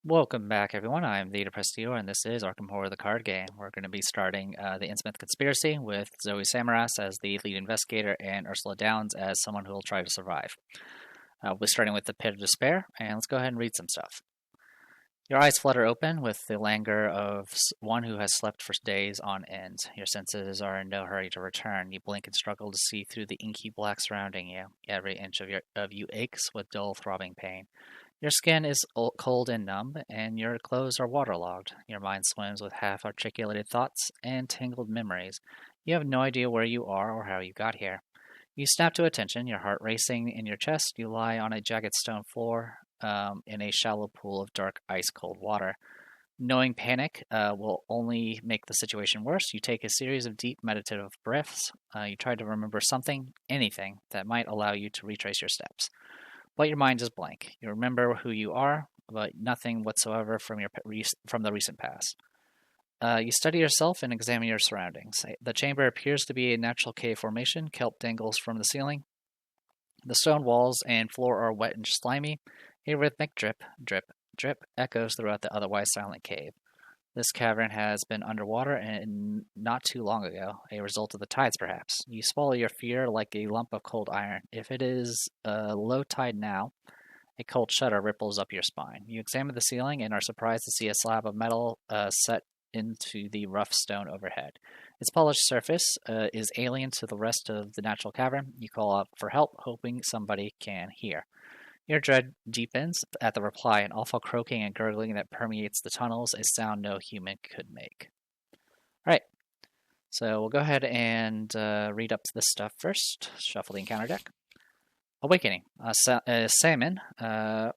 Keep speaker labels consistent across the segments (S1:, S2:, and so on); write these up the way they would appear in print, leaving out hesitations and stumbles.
S1: Welcome back, everyone. I'm the Depressed Viewer, and this is Arkham Horror, the card game. We're going to be starting the Innsmouth Conspiracy with Zoe Samaras as the lead investigator and Ursula Downs as someone who will try to survive. We're starting with the Pit of Despair, and let's go ahead and read some stuff. Your eyes flutter open with the languor of one who has slept for days on end. Your senses are in no hurry to return. You blink and struggle to see through the inky black surrounding you. Every inch of you aches with dull, throbbing pain. Your skin is cold and numb, and your clothes are waterlogged. Your mind swims with half-articulated thoughts and tangled memories. You have no idea where you are or how you got here. You snap to attention, your heart racing in your chest. You lie on a jagged stone floor in a shallow pool of dark, ice-cold water. Knowing panic will only make the situation worse, you take a series of deep meditative breaths. You try to remember something, anything, that might allow you to retrace your steps. But your mind is blank. You remember who you are, but nothing whatsoever from the recent past. You study yourself and examine your surroundings. The chamber appears to be a natural cave formation. Kelp dangles from the ceiling. The stone walls and floor are wet and slimy. A rhythmic drip, drip, drip echoes throughout the otherwise silent cave. This cavern has been underwater and not too long ago, a result of the tides perhaps. You swallow your fear like a lump of cold iron. If it is low tide now, a cold shudder ripples up your spine. You examine the ceiling and are surprised to see a slab of metal set into the rough stone overhead. Its polished surface is alien to the rest of the natural cavern. You call out for help, hoping somebody can hear. Your dread deepens at the reply, an awful croaking and gurgling that permeates the tunnels, a sound no human could make. All right, so we'll go ahead and read up this stuff first. Shuffle the encounter deck. Awakening. A salmon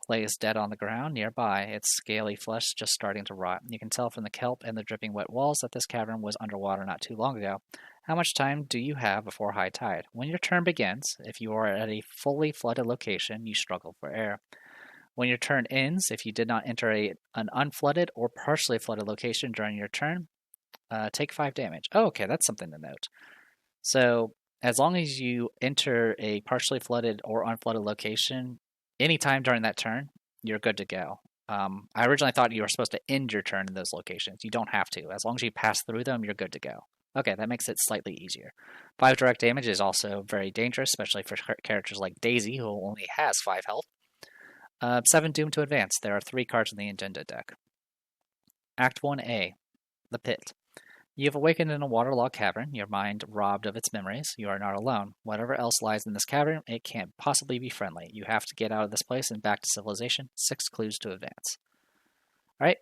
S1: lays dead on the ground nearby, its scaly flesh just starting to rot. You can tell from the kelp and the dripping wet walls that this cavern was underwater not too long ago. How much time do you have before high tide? When your turn begins, if you are at a fully flooded location, you struggle for air. When your turn ends, if you did not enter an unflooded or partially flooded location during your turn, take 5 damage. Oh, okay, that's something to note. So, as long as you enter a partially flooded or unflooded location anytime during that turn, you're good to go. I originally thought you were supposed to end your turn in those locations. You don't have to. As long as you pass through them, you're good to go. Okay, that makes it slightly easier. 5 direct damage is also very dangerous, especially for characters like Daisy, who only has 5 health. 7 Doom to Advance. There are 3 cards in the agenda deck. Act 1A, The Pit. You have awakened in a waterlogged cavern, your mind robbed of its memories. You are not alone. Whatever else lies in this cavern, it can't possibly be friendly. You have to get out of this place and back to civilization. 6 clues to advance. Alright.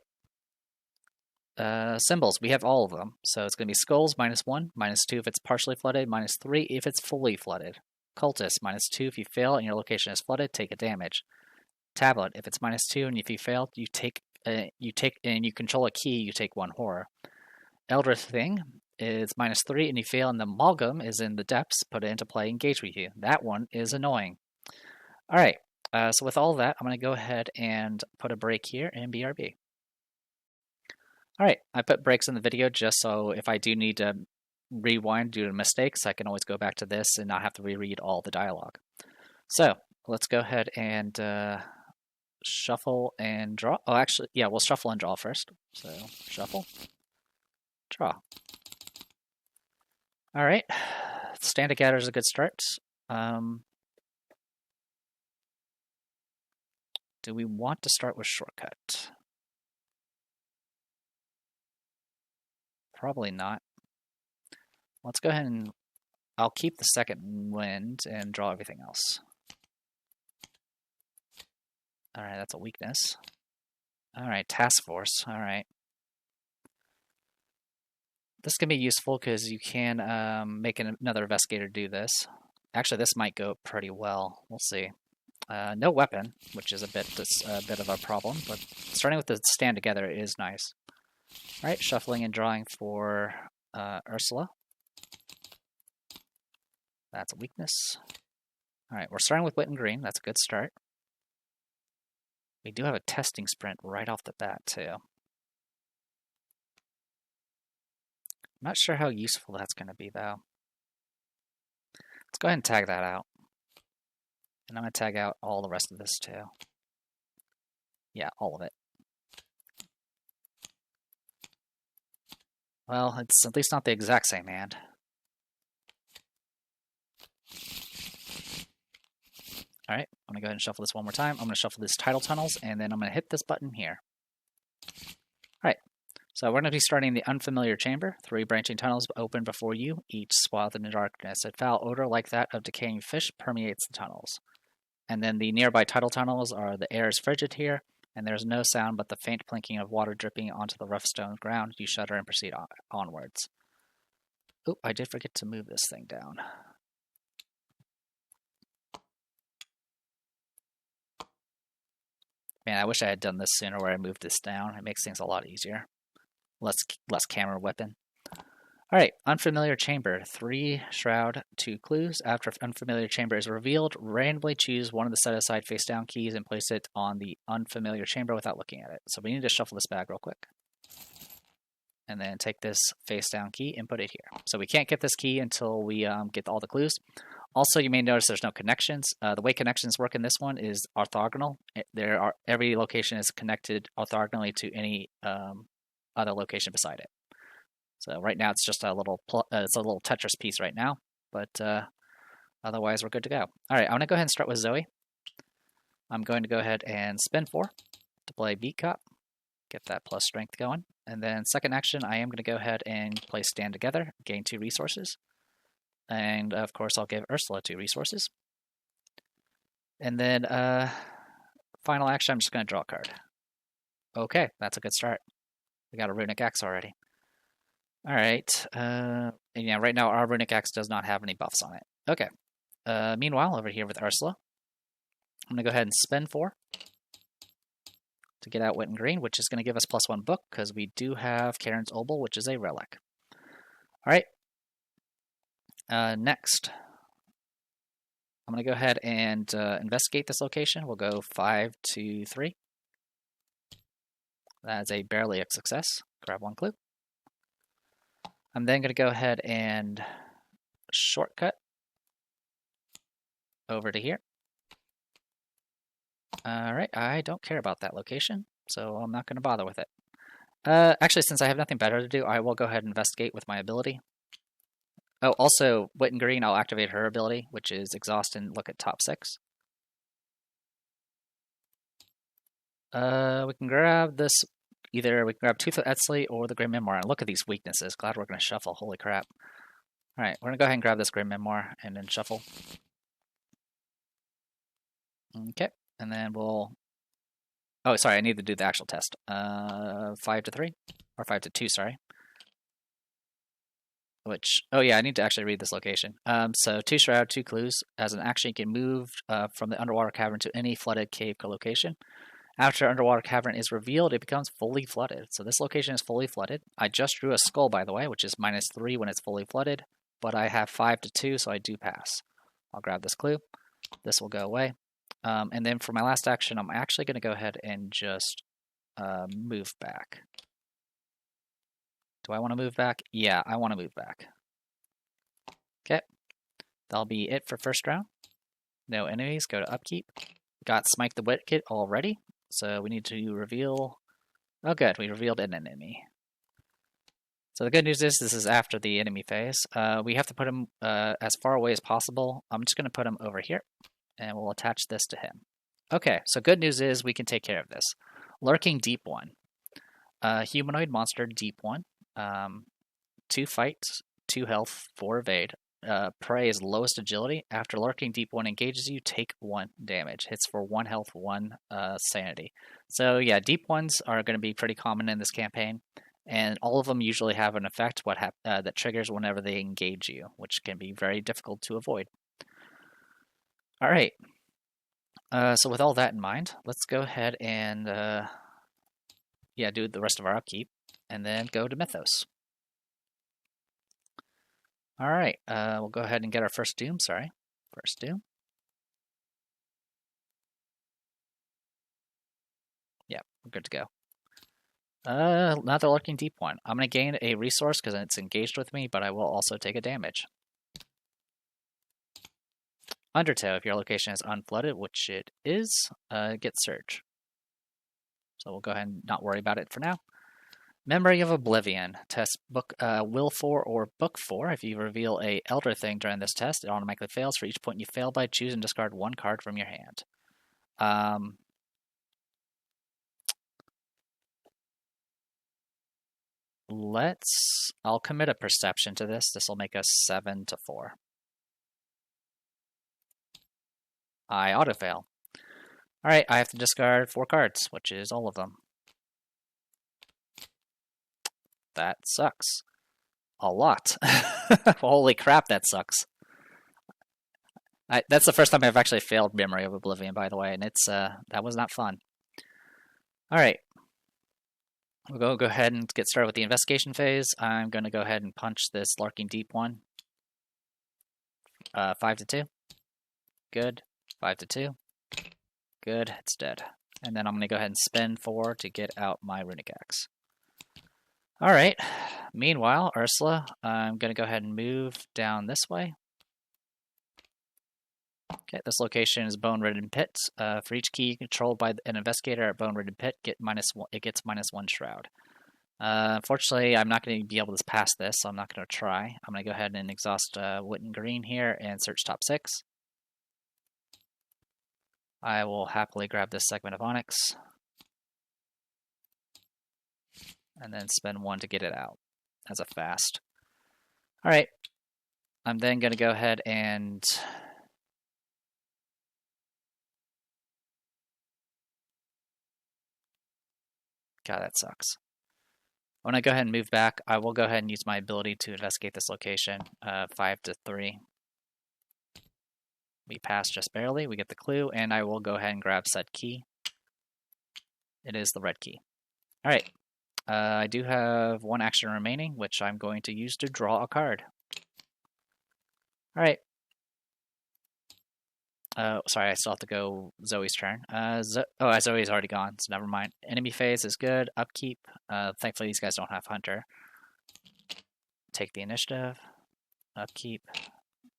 S1: Symbols, we have all of them. So it's going to be skulls, -1, -2 if it's partially flooded, -3 if it's fully flooded. Cultist, -2 if you fail and your location is flooded, take a damage. Tablet, if it's -2 and if you fail, you take and you control a key, you take 1 horror. Elder Thing is -3 and you fail and the amalgam is in the depths, put it into play, engage with you. That one is annoying. Alright, so with all that, I'm going to go ahead and put a break here in BRB. Alright, I put breaks in the video just so if I do need to rewind due to mistakes, I can always go back to this and not have to reread all the dialogue. So, let's go ahead and shuffle and draw. Oh, actually, yeah, we'll shuffle and draw first. So, shuffle. Draw. Alright, Stand Together is a good start. Do we want to start with Shortcut? Probably not. Let's go ahead and I'll keep the second wind and draw everything else. Alright, that's a weakness. Alright, Task Force. Alright. This can be useful because you can make another investigator do this. Actually, this might go pretty well. We'll see. No weapon, which is a bit of a problem, but starting with the Stand Together is nice. All right, shuffling and drawing for Ursula. That's a weakness. All right, we're starting with Wit and Green. That's a good start. We do have a testing sprint right off the bat, too. I'm not sure how useful that's going to be, though. Let's go ahead and tag that out. And I'm going to tag out all the rest of this, too. Yeah, all of it. Well, it's at least not the exact same hand. All right, I'm going to go ahead and shuffle this one more time. I'm going to shuffle these tidal tunnels, and then I'm going to hit this button here. All right, so we're going to be starting the unfamiliar chamber. 3 branching tunnels open before you, each swathed in darkness. A foul odor like that of decaying fish permeates the tunnels. And then the nearby tidal tunnels are the air is frigid here, and there's no sound but the faint plinking of water dripping onto the rough stone ground. You shudder and proceed onwards. Oh, I did forget to move this thing down. Man, I wish I had done this sooner where I moved this down. It makes things a lot easier. Less camera weapon. Alright, unfamiliar chamber. 3 shroud, 2 clues. After unfamiliar chamber is revealed, randomly choose one of the set aside face down keys and place it on the unfamiliar chamber without looking at it. So we need to shuffle this bag real quick. And then take this face down key and put it here. So we can't get this key until we get all the clues. Also, you may notice there's no connections. The way connections work in this one is orthogonal. Every location is connected orthogonally to any other location beside it. So right now it's just a little Tetris piece right now, but otherwise we're good to go. All right, I'm gonna go ahead and start with Zoe. I'm going to go ahead and spin 4 to play Beat Cop, get that plus strength going, and then second action I am going to go ahead and play Stand Together, gain 2 resources. And of course, I'll give Ursula 2 resources. And then final action, I'm just going to draw a card. Okay, that's a good start. We got a Runic Axe already. All right. Yeah, right now our Runic Axe does not have any buffs on it. Okay. Meanwhile, over here with Ursula, I'm going to go ahead and spend 4 to get out Wit and Green, which is going to give us +1 book because we do have Karen's Obol, which is a relic. All right. Next, I'm going to go ahead and investigate this location. We'll go 5 to 3. That's a barely a success. Grab 1 clue. I'm then going to go ahead and shortcut over to here. All right, I don't care about that location, so I'm not going to bother with it. Actually, since I have nothing better to do, I will go ahead and investigate with my ability. Oh, also, Wit and Green, I'll activate her ability, which is Exhaust and look at top 6. We can grab this. Either we can grab Tooth of Etzli or the Grim Memoir. And look at these weaknesses. Glad we're going to shuffle. Holy crap. All right, we're going to go ahead and grab this Grim Memoir and then shuffle. Okay, and then we'll... Oh, sorry, I need to do the actual test. 5 to 3? Or 5 to 2, sorry. Which, oh yeah, I need to actually read this location. So 2 shroud, 2 clues. As an action, you can move from the underwater cavern to any flooded cave location. After underwater cavern is revealed, it becomes fully flooded. So this location is fully flooded. I just drew a skull, by the way, which is -3 when it's fully flooded. But I have 5 to 2, so I do pass. I'll grab this clue. This will go away. And then for my last action, I'm actually going to go ahead and just move back. Do I want to move back? Yeah, I want to move back. Okay. That'll be it for first round. No enemies. Go to upkeep. Got Smite the Wicked already. So we need to reveal... Oh, good. We revealed an enemy. So the good news is this is after the enemy phase. We have to put him as far away as possible. I'm just going to put him over here. And we'll attach this to him. Okay, so good news is we can take care of this. Lurking Deep One. Humanoid monster Deep One. 2 fights, 2 health, 4 evade. Prey is lowest agility. After Lurking Deep One engages you, take 1 damage. Hits for 1 health, 1 sanity. So yeah, Deep Ones are going to be pretty common in this campaign. And all of them usually have an effect that triggers whenever they engage you, which can be very difficult to avoid. All right. So with all that in mind, let's go ahead and do the rest of our upkeep, and then go to Mythos. All right. We'll go ahead and get our first Doom. Sorry, first Doom. Yeah, we're good to go. Another Lurking Deep One. I'm going to gain a resource because it's engaged with me, but I will also take a damage. Undertow, if your location is unflooded, which it is, get Surge. So we'll go ahead and not worry about it for now. Memory of Oblivion. Test book Will 4 or Book 4. If you reveal a Elder Thing during this test, it automatically fails. For each point you fail by, choose and discard one card from your hand. I'll commit a perception to this. This will make us 7-4. I auto-fail. Alright, I have to discard 4 cards, which is all of them. That sucks. A lot. Holy crap, that sucks. That's the first time I've actually failed Memory of Oblivion, by the way, and it's that was not fun. Alright. We'll go ahead and get started with the investigation phase. I'm going to go ahead and punch this Larking Deep one. 5-2. Good. 5-2. Good. It's dead. And then I'm going to go ahead and spend 4 to get out my Runic Axe. Alright. Meanwhile, Ursula, I'm going to go ahead and move down this way. Okay, this location is Bone Ridden Pit. For each key controlled by an investigator at Bone Ridden Pit, it gets -1 shroud. Unfortunately, I'm not going to be able to pass this, so I'm not going to try. I'm going to go ahead and exhaust Witten Green here and search top 6. I will happily grab this segment of Onyx. And then spend 1 to get it out as a fast. Alright. I'm then going to go ahead and... God, that sucks. When I go ahead and move back, I will go ahead and use my ability to investigate this location. 5-3. We pass just barely. We get the clue, and I will go ahead and grab said key. It is the red key. Alright. I do have 1 action remaining, which I'm going to use to draw a card. Alright. Sorry, I still have to go Zoe's turn. Zoe's already gone, so never mind. Enemy phase is good. Upkeep. Thankfully, these guys don't have Hunter. Take the initiative. Upkeep.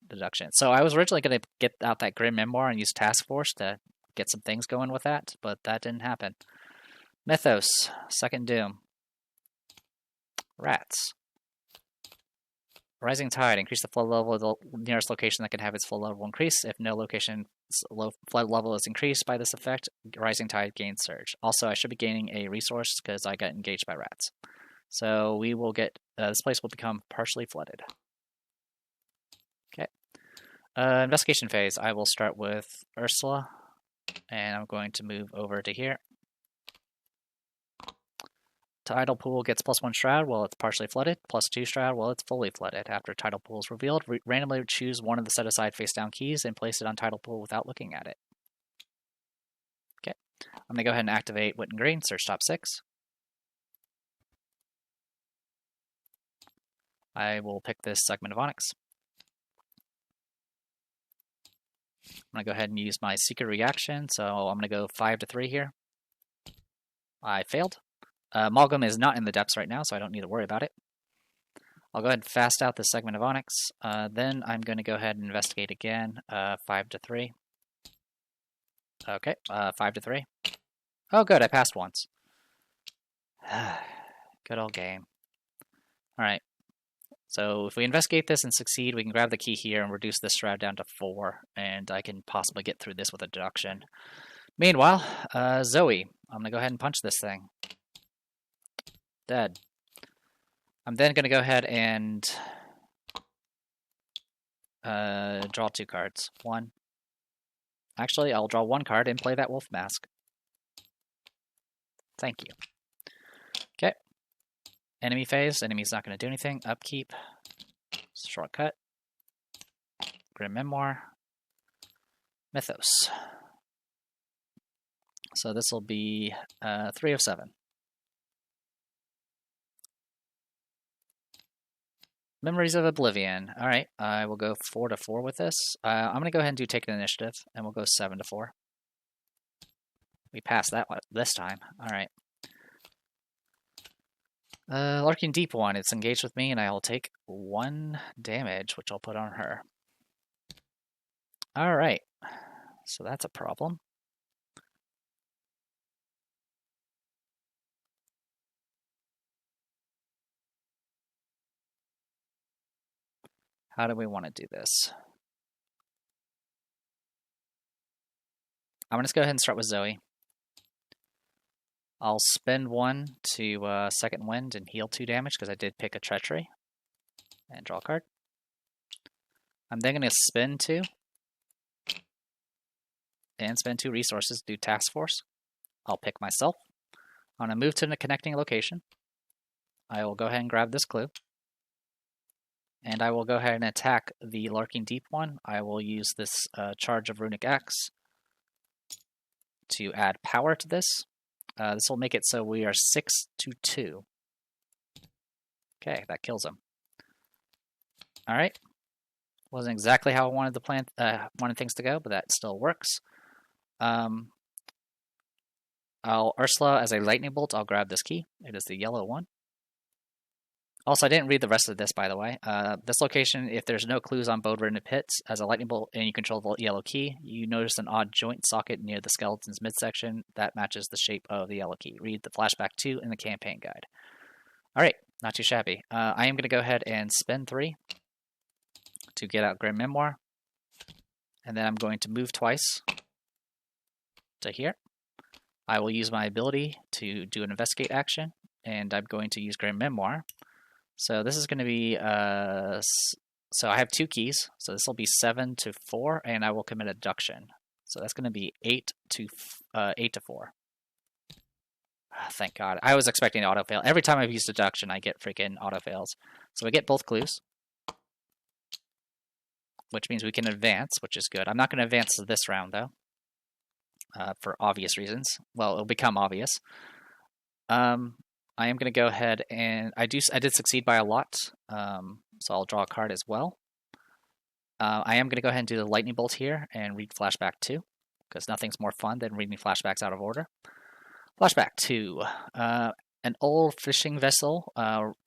S1: Deduction. So I was originally going to get out that Grim Memoir and use Task Force to get some things going with that, but that didn't happen. Mythos. Second Doom. Rats. Rising Tide. Increase the flood level of the nearest location that can have its flood level increase. If no location's flood level is increased by this effect, Rising Tide gains Surge. Also, I should be gaining a resource because I got engaged by rats. So we will get... this place will become partially flooded. Okay. Investigation phase. I will start with Ursula. And I'm going to move over to here. Tidal Pool gets +1 Shroud while it's partially flooded, +2 Shroud while it's fully flooded. After Tidal Pool is revealed, randomly choose one of the set-aside face-down keys and place it on Tidal Pool without looking at it. Okay, I'm going to go ahead and activate Witten Green, search top 6. I will pick this segment of Onyx. I'm going to go ahead and use my Secret Reaction, so I'm going to go 5-3 here. I failed. Amalgam is not in the depths right now, so I don't need to worry about it. I'll go ahead and fast out this segment of Onyx. Then I'm going to go ahead and investigate again. 5-3. Okay, 5-3. Oh, good, I passed once. Good old game. Alright. So if we investigate this and succeed, we can grab the key here and reduce this shroud down to 4, and I can possibly get through this with a deduction. Meanwhile, Zoe, I'm going to go ahead and punch this thing. Dead. I'm then going to go ahead and draw 2 cards. 1. Actually, I'll draw 1 card and play that Wolf Mask. Thank you. Okay. Enemy phase. Enemy's not going to do anything. Upkeep. Shortcut. Grim Memoir. Mythos. So this will be 3 of 7. Memories of Oblivion. Alright, I will go 4-4 with this. I'm going to go ahead and do Take an Initiative, and we'll go 7-4. We passed that one this time. Alright. Larking Deep one. It's engaged with me, and I will take 1 damage, which I'll put on her. Alright. So that's a problem. How do we want to do this? I'm going to go ahead and start with Zoe. I'll spend 1 to Second Wind and heal 2 damage because I did pick a Treachery. And draw a card. I'm then going to spend 2. And spend 2 resources to do Task Force. I'll pick myself. I'm going to move to the connecting location. I will go ahead and grab this clue. And I will go ahead and attack the Lurking Deep one. I will use this Charge of Runic Axe to add power to this. This will make it so we are 6 to 2. Okay, that kills him. Alright. Wasn't exactly how I wanted the plan, wanted things to go, but that still works. I'll Ursula as a lightning bolt. I'll grab this key. It is the yellow one. Also, I didn't read the rest of this, by the way. This location, if there's no clues on bone-ridden pits, as a lightning bolt and you control the yellow key, you notice an odd joint socket near the skeleton's midsection that matches the shape of the yellow key. Read the flashback 2 in the campaign guide. Alright, not too shabby. I am going to go ahead and spend 3 to get out Grim Memoir. And then I'm going to move twice to here. I will use my ability to do an investigate action, and I'm going to use Grim Memoir. So this is going to be, so I have 2 keys, so this will be 7 to 4, and I will commit a deduction. So that's going to be 8 to 4. Thank God. I was expecting to auto-fail. Every time I've used deduction, I get freaking auto-fails. So we get both clues, which means we can advance, which is good. I'm not going to advance this round, though, for obvious reasons. Well, it'll become obvious. I am going to go ahead and I did succeed by a lot, so I'll draw a card as well. I am going to go ahead and do the lightning bolt here and read flashback 2, because nothing's more fun than reading flashbacks out of order. Flashback 2. An old fishing vessel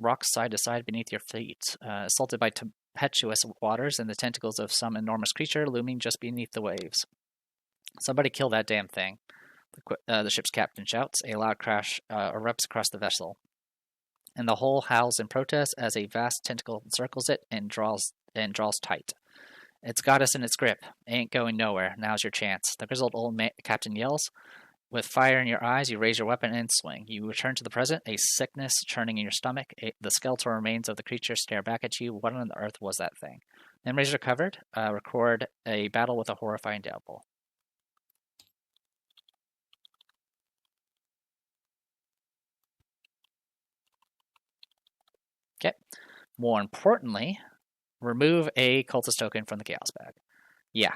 S1: rocks side to side beneath your feet, assaulted by tempestuous waters and the tentacles of some enormous creature looming just beneath the waves. Somebody kill that damn thing. The ship's captain shouts. A loud crash erupts across the vessel, and the whole howls in protest as a vast tentacle encircles it and draws tight. It's got us in its grip. Ain't going nowhere. Now's your chance. The grizzled old captain yells. With fire in your eyes, you raise your weapon and swing. You return to the present, a sickness churning in your stomach. The skeletal remains of the creature stare back at you. What on the earth was that thing? Memories recovered. Record a battle with a horrifying devil. Okay. More importantly, remove a cultist token from the chaos bag. Yeah.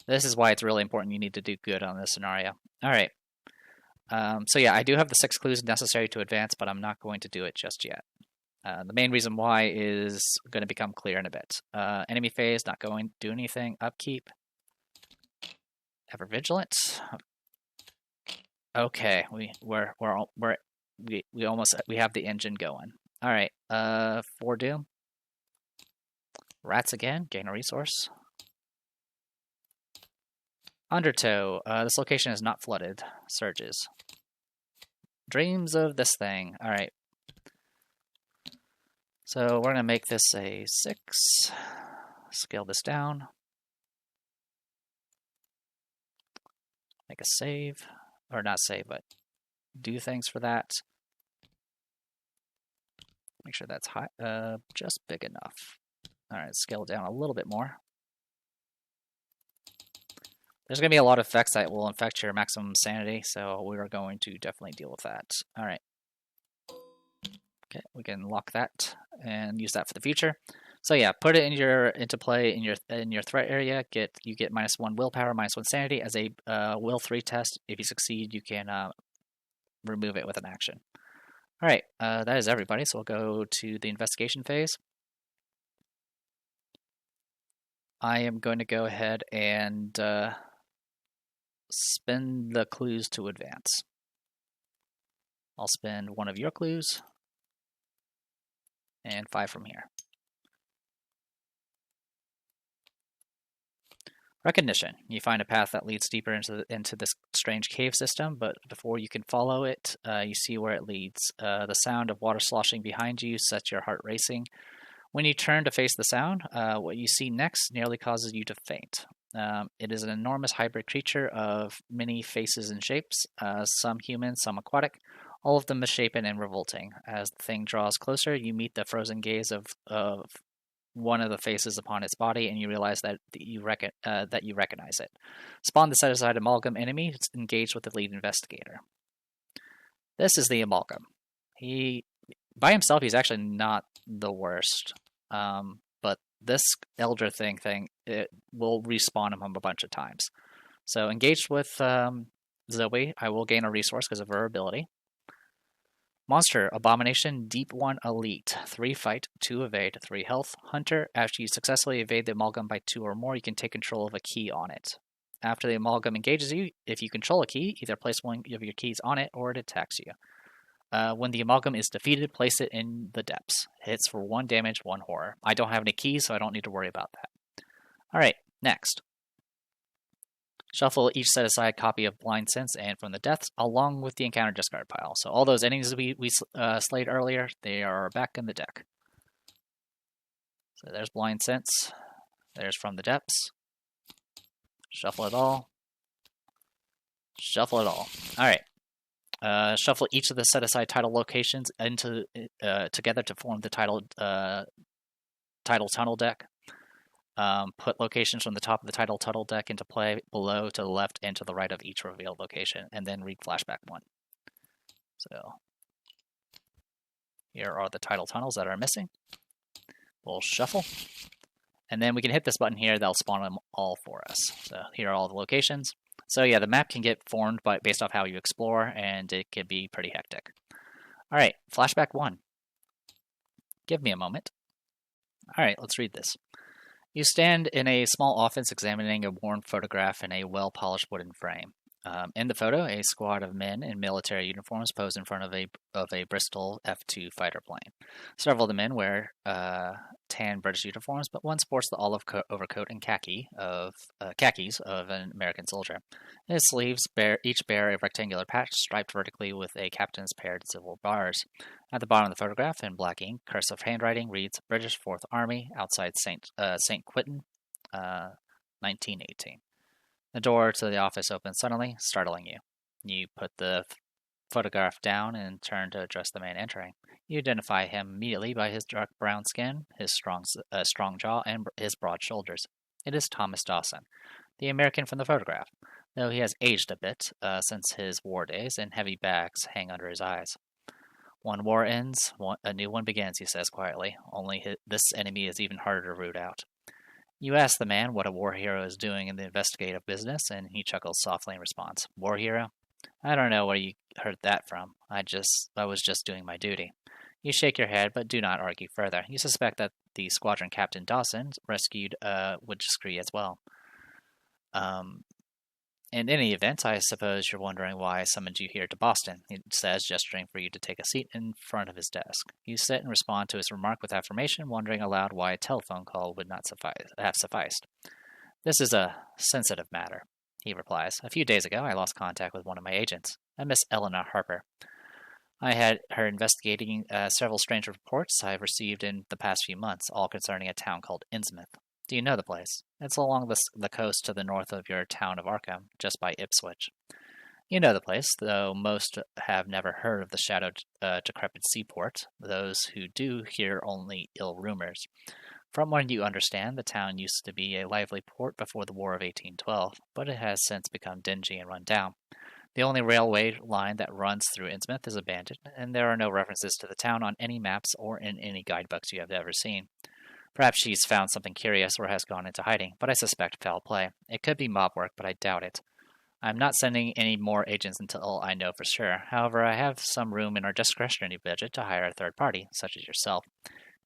S1: This is why it's really important you need to do good on this scenario. Alright. So yeah, I do have the 6 clues necessary to advance, but I'm not going to do it just yet. The main reason why is going to become clear in a bit. Enemy phase, not going to do anything. Upkeep. Ever vigilant. Okay, we have the engine going. All right, 4 doom. Rats again, gain a resource. Undertow, this location is not flooded. Surges. Dreams of this thing. All right. So we're gonna make this a 6. Scale this down. Make a save, or not save, but do things for that. Make sure that's high, just big enough. All right, scale it down a little bit more. There's going to be a lot of effects that will affect your maximum sanity, so we're going to definitely deal with that. All right. Okay, we can lock that and use that for the future. So yeah, put it into play in your threat area. You get -1 willpower, -1 sanity as a will 3 test. If you succeed, you can remove it with an action. All right, that is everybody. So we'll go to the investigation phase. I am going to go ahead and spend the clues to advance. I'll spend 1 of your clues and 5 from here. Recognition. You find a path that leads deeper into this strange cave system, but before you can follow it, you see where it leads. The sound of water sloshing behind you sets your heart racing. When you turn to face the sound, what you see next nearly causes you to faint. It is an enormous hybrid creature of many faces and shapes, some human, some aquatic, all of them misshapen and revolting. As the thing draws closer, you meet the frozen gaze of one of the faces upon its body, and you realize that you recognize it. Spawn the set-aside amalgam enemy engaged with the lead investigator. This is the amalgam. By himself, he's actually not the worst, but this elder thing, it will respawn him a bunch of times. So engaged with Zoe, I will gain a resource because of her ability. Monster, Abomination, Deep 1 Elite. 3 fight, 2 evade, 3 health. Hunter, after you successfully evade the amalgam by 2 or more, you can take control of a key on it. After the amalgam engages you, if you control a key, either place one of your keys on it or it attacks you. When the amalgam is defeated, place it in the depths. Hits for 1 damage, 1 horror. I don't have any keys, so I don't need to worry about that. Alright, next. Shuffle each set-aside copy of Blind Sense and From the Depths, along with the encounter discard pile. So all those enemies we slayed earlier, they are back in the deck. So there's Blind Sense. There's From the Depths. Shuffle it all. Shuffle it all. Alright. Shuffle each of the set-aside title locations into together to form the title tunnel deck. Put locations from the top of the title tunnel deck into play below, to the left, and to the right of each revealed location, and then read Flashback 1. So here are the title tunnels that are missing. We'll shuffle, and then we can hit this button here. That'll spawn them all for us. So here are all the locations. So yeah, the map can get formed based off how you explore, and it can be pretty hectic. Alright, Flashback 1. Give me a moment. Alright, let's read this. You stand in a small office examining a worn photograph in a well-polished wooden frame. In the photo, a squad of men in military uniforms pose in front of a Bristol F-2 fighter plane. Several of the men wear tan British uniforms, but one sports the olive overcoat and khakis of an American soldier. His sleeves each bear a rectangular patch striped vertically with a captain's paired silver bars. At the bottom of the photograph, in black ink, cursive handwriting reads British Fourth Army, outside St. Quentin, 1918. The door to the office opens suddenly, startling you. You put the photograph down and turn to address the man entering. You identify him immediately by his dark brown skin, his strong jaw, and his broad shoulders. It is Thomas Dawson, the American from the photograph, though he has aged a bit since his war days, and heavy bags hang under his eyes. One war ends, a new one begins, he says quietly, only this enemy is even harder to root out. You ask the man what a war hero is doing in the investigative business, and he chuckles softly in response. War hero? I don't know where you heard that from. I was just doing my duty. You shake your head, but do not argue further. You suspect that the squadron captain Dawson rescued Woodskri as well. In any event, I suppose you're wondering why I summoned you here to Boston, he says, gesturing for you to take a seat in front of his desk. You sit and respond to his remark with affirmation, wondering aloud why a telephone call would not have sufficed. This is a sensitive matter, he replies. A few days ago, I lost contact with one of my agents, a Miss Eleanor Harper. I had her investigating several strange reports I've received in the past few months, all concerning a town called Innsmouth. Do you know the place? It's along the coast to the north of your town of Arkham, just by Ipswich. You know the place, though most have never heard of the shadowed, decrepit seaport. Those who do hear only ill rumors. From what you understand, the town used to be a lively port before the War of 1812, but it has since become dingy and run down. The only railway line that runs through Innsmouth is abandoned, and there are no references to the town on any maps or in any guidebooks you have ever seen. Perhaps she's found something curious or has gone into hiding, but I suspect foul play. It could be mob work, but I doubt it. I'm not sending any more agents until I know for sure. However, I have some room in our discretionary budget to hire a third party, such as yourself.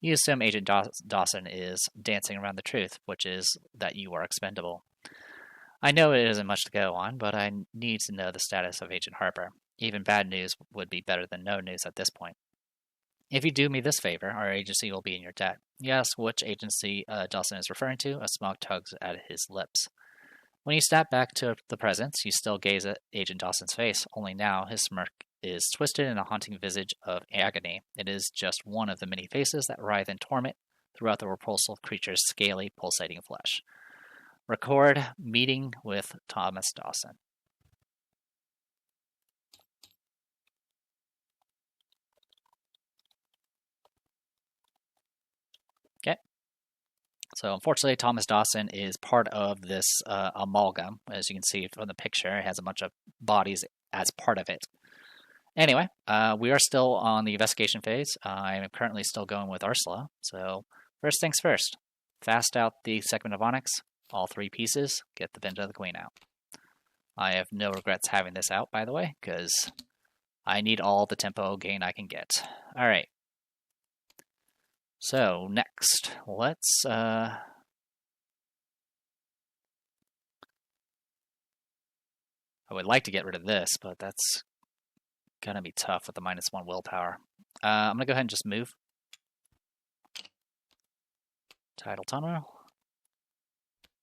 S1: You assume Agent Dawson is dancing around the truth, which is that you are expendable. I know it isn't much to go on, but I need to know the status of Agent Harper. Even bad news would be better than no news at this point. If you do me this favor, our agency will be in your debt. You ask which agency Dawson is referring to. A smile tugs at his lips. When you step back to the present, you still gaze at Agent Dawson's face, only now his smirk is twisted in a haunting visage of agony. It is just one of the many faces that writhe in torment throughout the repulsive creature's scaly, pulsating flesh. Record meeting with Thomas Dawson. Okay. So unfortunately, Thomas Dawson is part of this amalgam. As you can see from the picture, it has a bunch of bodies as part of it. Anyway, we are still on the investigation phase. I am currently still going with Ursula. So first things first, fast out the segment of onyx, all 3 pieces, get the Vinda of the Queen out. I have no regrets having this out, by the way, because I need all the tempo gain I can get. All right. So next, let's I would like to get rid of this, but that's gonna be tough with the -1 willpower. I'm gonna go ahead and just move. Tidal Tunnel.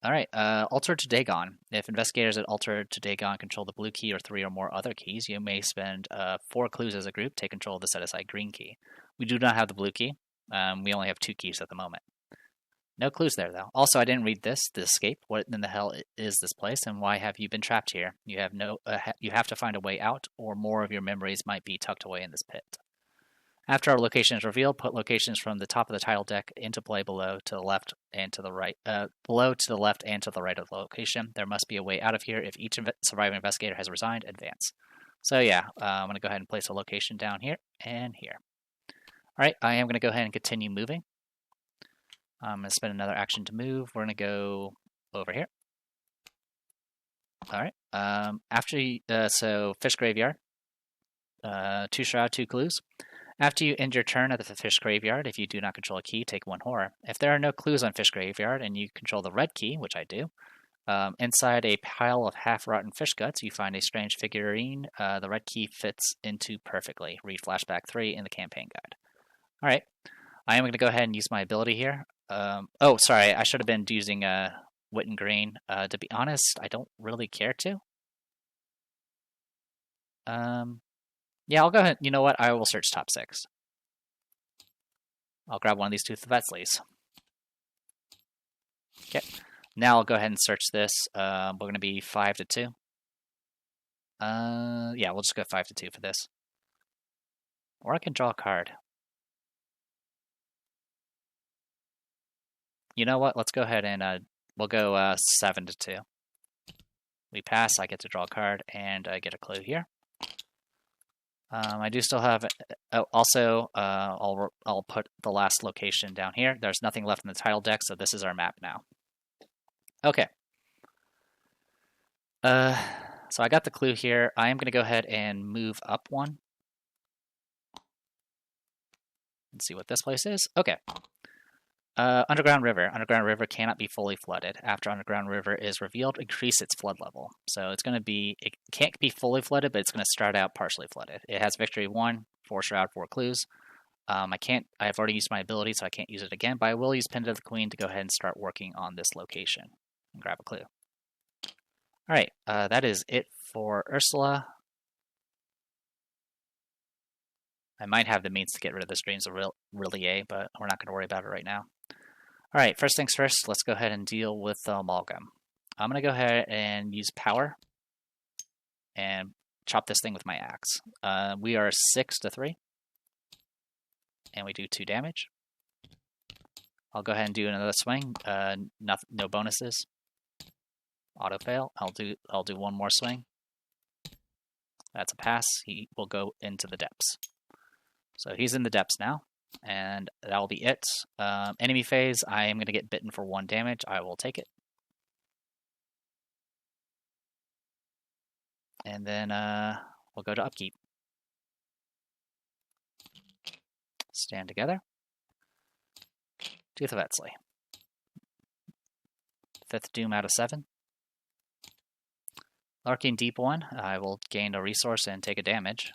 S1: Alright, Alter to Dagon. If investigators at Alter to Dagon control the blue key or 3 or more other keys, you may spend 4 clues as a group, take control of the set-aside green key. We do not have the blue key. We only have 2 keys at the moment. No clues there, though. Also, I didn't read this. The escape. What in the hell is this place, and why have you been trapped here? You have you have to find a way out, or more of your memories might be tucked away in this pit. After our location is revealed, put locations from the top of the title deck into play below to the left and to the right. Below to the left and to the right of the location. There must be a way out of here. If each surviving investigator has resigned, advance. So yeah, I'm going to go ahead and place a location down here and here. All right, I am going to go ahead and continue moving. I'm going to spend another action to move. We're going to go over here. All right. So Fish Graveyard. 2 Shroud, 2 Clues. After you end your turn at the Fish Graveyard, if you do not control a key, take 1 horror. If there are no clues on Fish Graveyard and you control the red key, which I do, inside a pile of half-rotten fish guts, you find a strange figurine. The red key fits into perfectly. Read Flashback 3 in the campaign guide. All right. I am going to go ahead and use my ability here. Oh, sorry. I should have been using Wit and Green. To be honest, I don't really care to. Yeah, I'll go ahead. You know what? I will search top 6. I'll grab one of these 2 Thevetsleys. Okay. Now I'll go ahead and search this. We're going to be 5 to 2. Yeah, we'll just go 5 to 2 for this. Or I can draw a card. You know what? Let's go ahead and we'll go 7 to 2. We pass. I get to draw a card, and I get a clue here. I do still have. Also, I'll put the last location down here. There's nothing left in the title deck, so this is our map now. Okay. So I got the clue here. I am going to go ahead and move up 1. Let's see what this place is. Okay. Underground River. Underground River cannot be fully flooded. After Underground River is revealed, increase its flood level. So it's going to be, it can't be fully flooded, but it's going to start out partially flooded. It has Victory 1, 4 Shroud, 4 Clues. I've already used my ability, so I can't use it again, but I will use Pendant of the Queen to go ahead and start working on this location and grab a clue. Alright, that is it for Ursula. I might have the means to get rid of this Dreams of Relie, but we're not going to worry about it right now. Alright, first things first, let's go ahead and deal with the Amalgam. I'm going to go ahead and use Power and chop this thing with my axe. We are 6 to 3, and we do 2 damage. I'll go ahead and do another swing. No bonuses. Auto fail. I'll do 1 more swing. That's a pass. He will go into the depths. So he's in the depths now, and that'll be it. Enemy phase, I am going to get bitten for 1 damage. I will take it. And then we'll go to upkeep. Stand together. Do the Vetsley. 5th Doom out of 7. Lurking Deep 1, I will gain a resource and take a damage.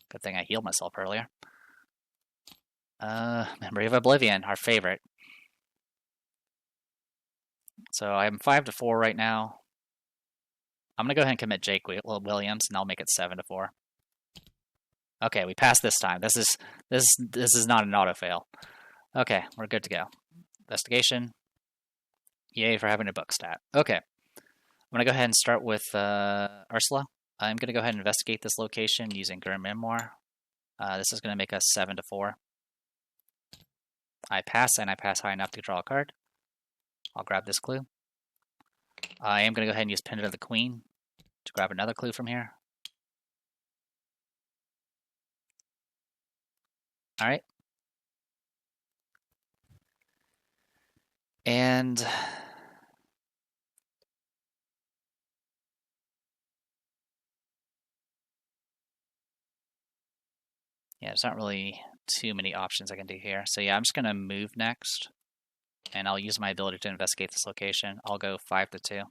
S1: Good thing I healed myself earlier. Memory of Oblivion, our favorite. So I'm 5 to 4 right now. I'm going to go ahead and commit Jake Williams, and I'll make it 7 to 4. Okay, we passed this time. This is not an auto fail. Okay, we're good to go. Investigation. Yay for having a book stat. Okay. I'm going to go ahead and start with Ursula. I'm going to go ahead and investigate this location using Grim Memoir. This is going to make us 7-4. I pass, and I pass high enough to draw a card. I'll grab this clue. I am going to go ahead and use Pendant of the Queen to grab another clue from here. Alright. And yeah, there's not really too many options I can do here. So yeah, I'm just going to move next, and I'll use my ability to investigate this location. I'll go 5-2.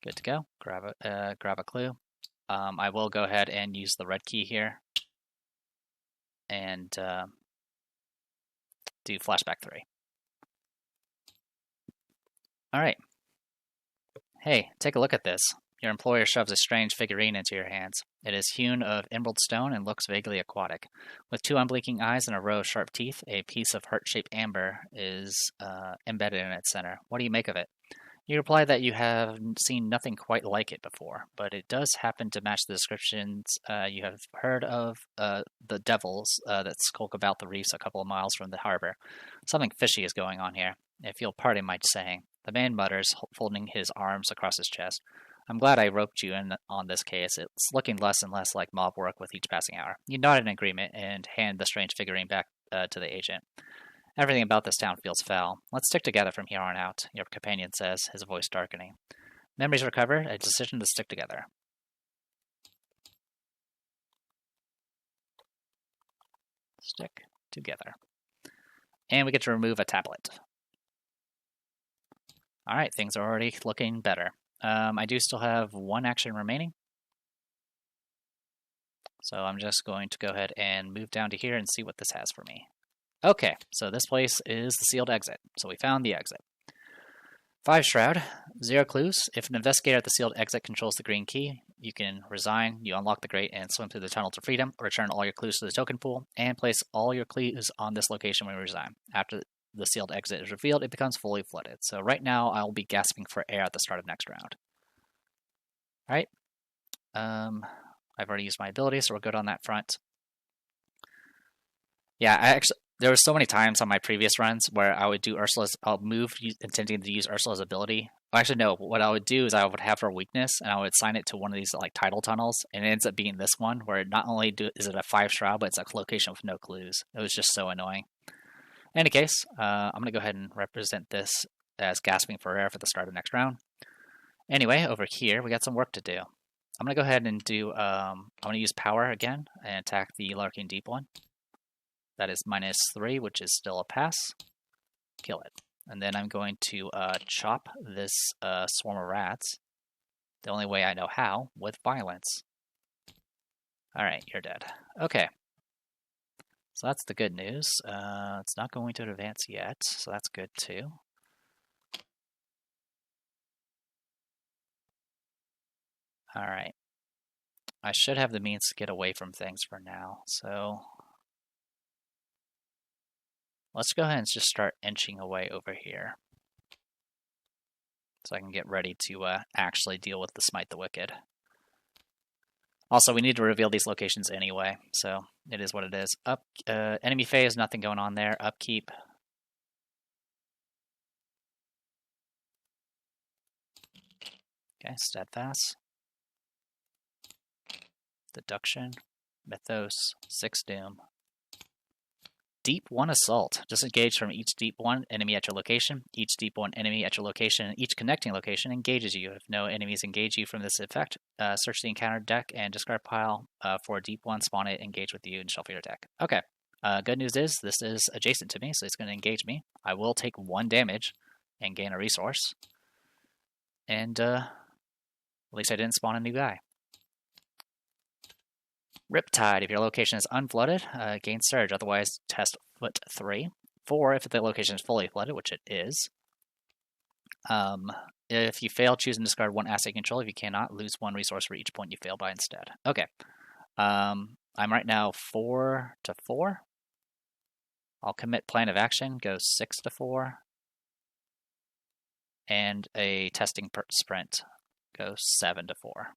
S1: Good to go. Grab a clue. I will go ahead and use the red key here and do flashback 3. All right. Hey, take a look at this. Your employer shoves a strange figurine into your hands. It is hewn of emerald stone and looks vaguely aquatic. With 2 unblinking eyes and a row of sharp teeth, a piece of heart-shaped amber is embedded in its center. What do you make of it? You reply that you have seen nothing quite like it before, but it does happen to match the descriptions you have heard of the devils that skulk about the reefs a couple of miles from the harbor. Something fishy is going on here, if you'll pardon my saying. The man mutters, folding his arms across his chest. I'm glad I roped you in on this case. It's looking less and less like mob work with each passing hour. You nod in agreement and hand the strange figurine back to the agent. Everything about this town feels foul. Let's stick together from here on out, your companion says, his voice darkening. Memories recovered, a decision to stick together. Stick together. And we get to remove a tablet. Alright, things are already looking better. I do still have 1 action remaining. So I'm just going to go ahead and move down to here and see what this has for me. Okay, so this place is the sealed exit. So we found the exit. 5 shroud, 0 clues. If an investigator at the sealed exit controls the green key, you can resign, you unlock the grate and swim through the tunnel to freedom, return all your clues to the token pool, and place all your clues on this location when you resign. After the sealed exit is revealed, it becomes fully flooded. So right now, I'll be gasping for air at the start of next round. Alright. I've already used my ability, so we're good on that front. Yeah, there were so many times on my previous runs where I would do I'll move intending to use Ursula's ability. Well, actually, no, what I would do is I would have her weakness, and I would assign it to one of these like tidal tunnels, and it ends up being this one, where not only is it a 5 shroud, but it's a location with no clues. It was just so annoying. In any case, I'm going to go ahead and represent this as gasping for air for the start of next round. Anyway, over here, we got some work to do. I'm going to go ahead and do, I'm going to use power again and attack the Lurking Deep one. That is -3, which is still a pass. Kill it. And then I'm going to chop this swarm of rats, the only way I know how, with violence. Alright, you're dead. Okay. So that's the good news. It's not going to advance yet, so that's good too. Alright. I should have the means to get away from things for now, so let's go ahead and just start inching away over here, so I can get ready to actually deal with the Smite the Wicked. Also, we need to reveal these locations anyway, so it is what it is. Enemy phase, nothing going on there. Upkeep. Okay, Steadfast. Deduction. Mythos. 6 Doom. Deep 1 Assault. Disengage from each Deep 1 enemy at your location. Each Deep 1 enemy at your location and each connecting location engages you. If no enemies engage you from this effect, search the encounter deck and discard pile for Deep 1, spawn it, engage with you, and shuffle your deck. Okay. Good news is this is adjacent to me, so it's going to engage me. I will take 1 damage and gain a resource. And at least I didn't spawn a new guy. Riptide, if your location is unflooded, gain Surge, otherwise test foot 3. 4, if the location is fully flooded, which it is. If you fail, choose and discard 1 asset control. If you cannot, lose 1 resource for each point you fail by instead. Okay. I'm right now 4-4. I'll commit plan of action, go 6 to 4. And a testing sprint, go 7 to 4.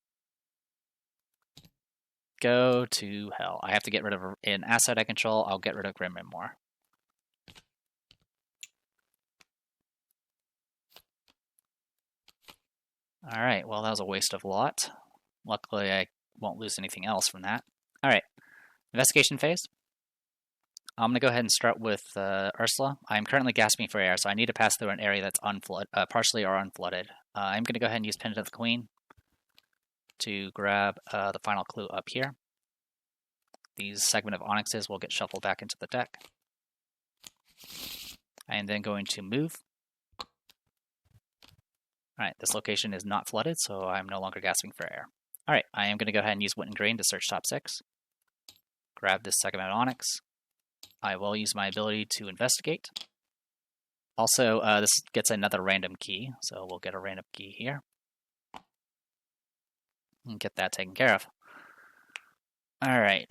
S1: Go to hell. I have to get rid of an asset I control. I'll get rid of Grim Memoir. Alright, well, that was a waste of lot. Luckily, I won't lose anything else from that. Alright, investigation phase. I'm going to go ahead and start with Ursula. I'm currently gasping for air, so I need to pass through an area that's partially or unflooded. I'm going to go ahead and use Pendant of the Queen to grab the final clue up here. These segment of onyxes will get shuffled back into the deck. I am then going to move. Alright, this location is not flooded, so I'm no longer gasping for air. Alright, I am going to go ahead and use Wit and Grain to search top 6. Grab this segment of onyx. I will use my ability to investigate. Also, this gets another random key, so we'll get a random key here. And get that taken care of. Alright.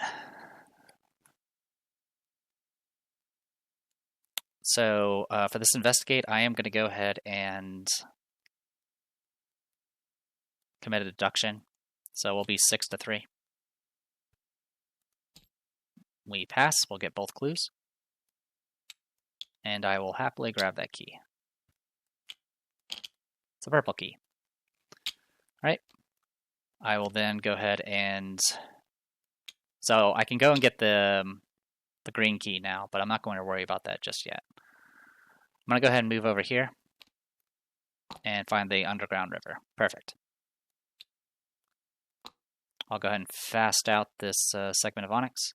S1: So, for this investigate, I am going to go ahead and commit a deduction. So we'll be 6 to 3. We pass, we'll get both clues. And I will happily grab that key. It's a purple key. Alright. I will then go ahead and... So I can go and get the green key now, but I'm not going to worry about that just yet. I'm going to go ahead and move over here and find the underground river. Perfect. I'll go ahead and fast out this segment of onyx.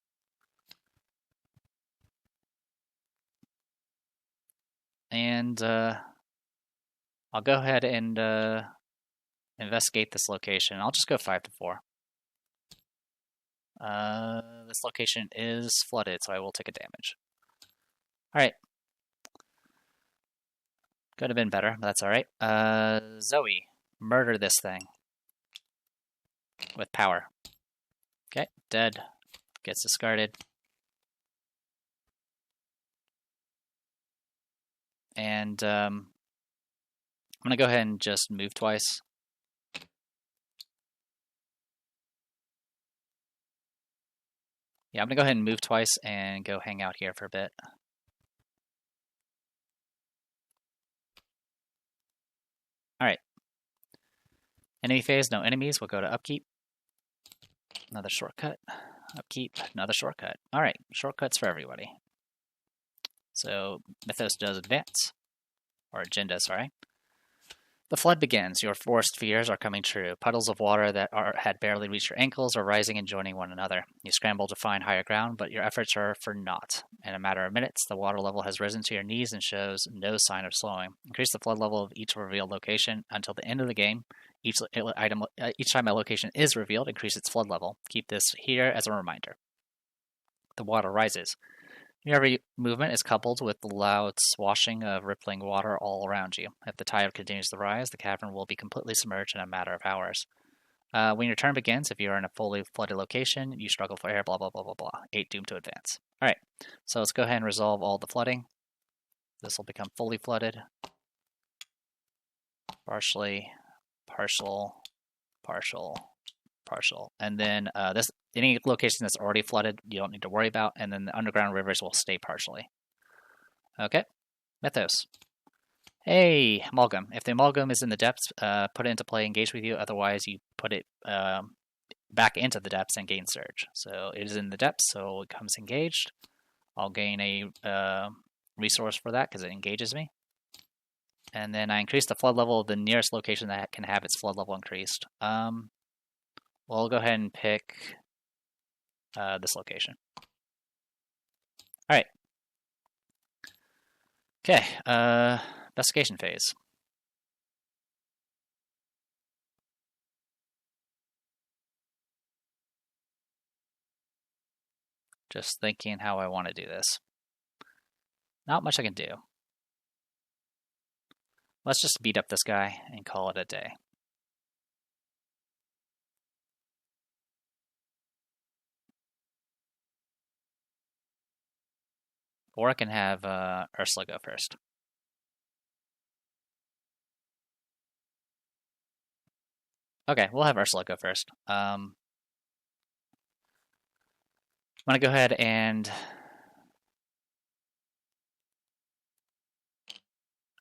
S1: And I'll go ahead and investigate this location. I'll just go 5 to 4. This location is flooded, so I will take a damage. Alright. Could have been better, but that's alright. Zoe, murder this thing. With power. Okay, dead. Gets discarded. And I'm going to go ahead and just move twice. Yeah, I'm going to go ahead and move twice and go hang out here for a bit. Alright. Enemy phase, no enemies. We'll go to upkeep. Another shortcut. Upkeep, another shortcut. Alright, shortcuts for everybody. So, Mythos does advance. Or agenda, sorry. The flood begins. Your forest fears are coming true. Puddles of water that had barely reached your ankles are rising and joining one another. You scramble to find higher ground, but your efforts are for naught. In a matter of minutes, the water level has risen to your knees and shows no sign of slowing. Increase the flood level of each revealed location until the end of the game. Each time a location is revealed, increase its flood level. Keep this here as a reminder. The water rises. Every movement is coupled with the loud swashing of rippling water all around you. If the tide continues to rise, the cavern will be completely submerged in a matter of hours. When your turn begins, if you are in a fully flooded location, you struggle for air, blah, blah, blah, blah, blah. 8 doomed to advance. Alright, so let's go ahead and resolve all the flooding. This will become fully flooded. Partially, partial, partial, partial. And then any location that's already flooded, you don't need to worry about. And then the underground rivers will stay partially. Okay. Mythos. Hey, Amalgam. If the Amalgam is in the depths, put it into play, engage with you. Otherwise, you put it back into the depths and gain Surge. So it is in the depths, so it comes engaged. I'll gain a resource for that because it engages me. And then I increase the flood level of the nearest location that can have its flood level increased. We'll go ahead and pick this location. Alright. Okay, investigation phase. Just thinking how I want to do this. Not much I can do. Let's just beat up this guy and call it a day. Or I can have Ursula go first. Okay, we'll have Ursula go first. I'm going to go ahead and...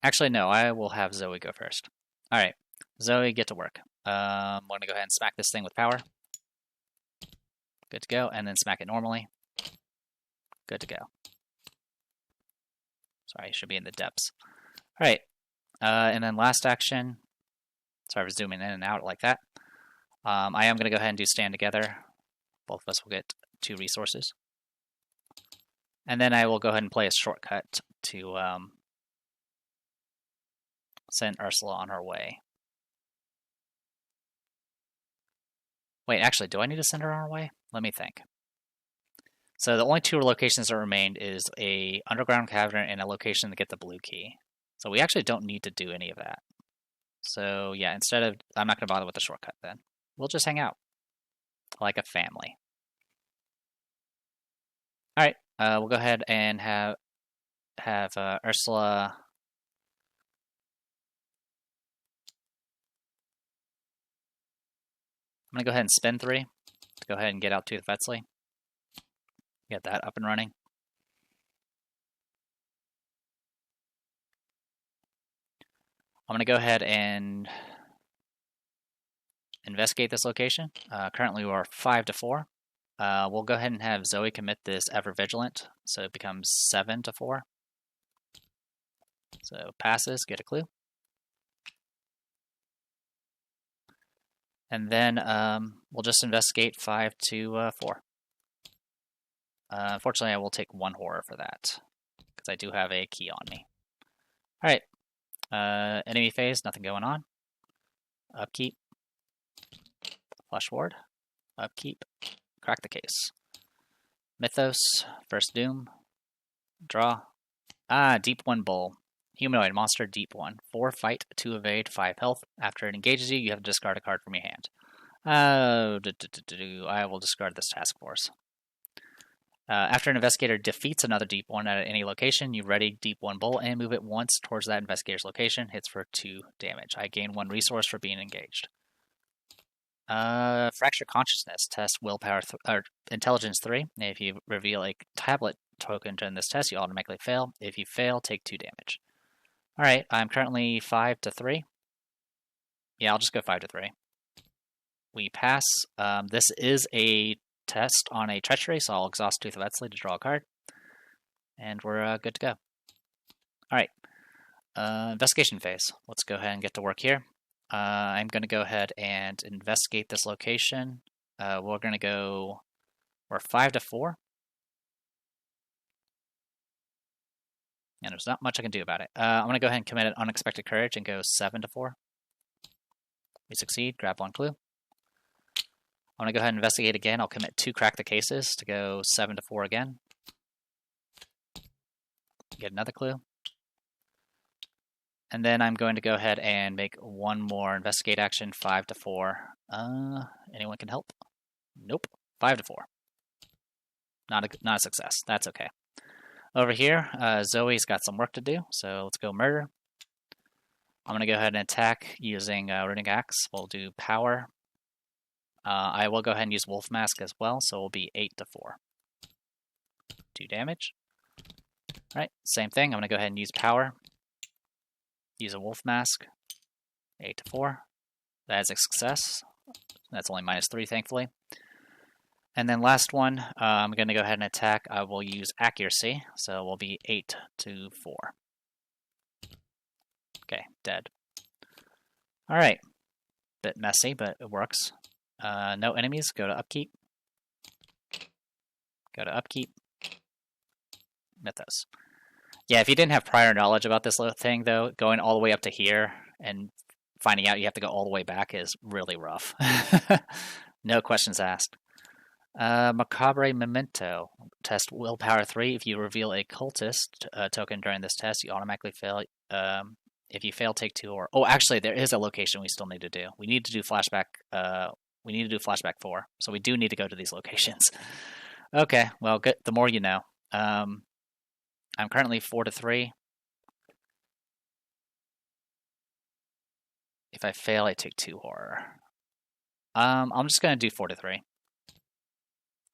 S1: Actually, no, I will have Zoe go first. All right, Zoe, get to work. I'm going to go ahead and smack this thing with power. Good to go, and then smack it normally. Good to go. Sorry, it should be in the depths. All right, and then last action. Sorry for zooming in and out like that. I am going to go ahead and do stand together. Both of us will get 2 resources. And then I will go ahead and play a shortcut to send Ursula on her way. Wait, actually, do I need to send her on her way? Let me think. So the only 2 locations that remained is a underground cavern and a location to get the blue key. So we actually don't need to do any of that. So yeah, instead of, I'm not going to bother with the shortcut then. We'll just hang out like a family. All right, we'll go ahead and have Ursula. I'm going to go ahead and spin 3 to go ahead and get out to the Vetsley. Get that up and running. I'm going to go ahead and investigate this location. Currently we are 5 to 4. We'll go ahead and have Zoe commit this Ever Vigilant, so it becomes 7 to 4. So passes, get a clue. And then we'll just investigate 5 to 4. Unfortunately, I will take 1 horror for that, because I do have a key on me. Alright, enemy phase, nothing going on. Upkeep. Flush ward. Upkeep. Crack the case. Mythos, first doom. Draw. Deep 1 bull. Humanoid monster, deep 1. 4 fight, 2 evade, 5 health. After it engages you, you have to discard a card from your hand. I will discard this task force. After an investigator defeats another deep 1 at any location, you ready deep 1 bull and move it once towards that investigator's location. Hits for 2 damage. I gain 1 resource for being engaged. Fracture consciousness. Test willpower or intelligence 3. If you reveal a tablet token during this test, you automatically fail. If you fail, take 2 damage. Alright, I'm currently 5 to 3. Yeah, I'll just go 5 to 3. We pass. This is a test on a treachery, so I'll exhaust Tooth of Etsley to draw a card. And we're good to go. Alright, investigation phase. Let's go ahead and get to work here. I'm going to go ahead and investigate this location. We're going to go... We're 5 to 4. And there's not much I can do about it. I'm going to go ahead and commit an Unexpected Courage and go 7 to 4. We succeed. Grab 1 clue. I'm going to go ahead and investigate again. I'll commit 2 Crack the Cases to go 7 to 4 again. Get another clue. And then I'm going to go ahead and make 1 more Investigate action, 5 to 4. Anyone can help? Nope. 5 to 4. Not a success. That's okay. Over here, Zoe's got some work to do, so let's go murder. I'm going to go ahead and attack using Runic Axe. We'll do power. I will go ahead and use Wolf Mask as well, so we'll be 8 to 4. 2 damage. Alright, same thing. I'm going to go ahead and use power. Use a Wolf Mask. 8 to 4. That is a success. That's only -3, thankfully. And then last one, I'm going to go ahead and attack. I will use accuracy, so we'll be 8 to 4. Okay, dead. Alright. Bit messy, but it works. No enemies, go to upkeep. Go to upkeep. Mythos. Yeah, if you didn't have prior knowledge about this little thing, though, going all the way up to here and finding out you have to go all the way back is really rough. No questions asked. Macabre Memento. Test Willpower 3. If you reveal a cultist token during this test, you automatically fail. If you fail, take 2 or... Oh, actually, there is a location we still need to do. We need to do flashback... we need to do flashback 4. So we do need to go to these locations. Okay, well, good. The more you know. I'm currently 4-3. If I fail, I take 2 horror. I'm just gonna do 4-3.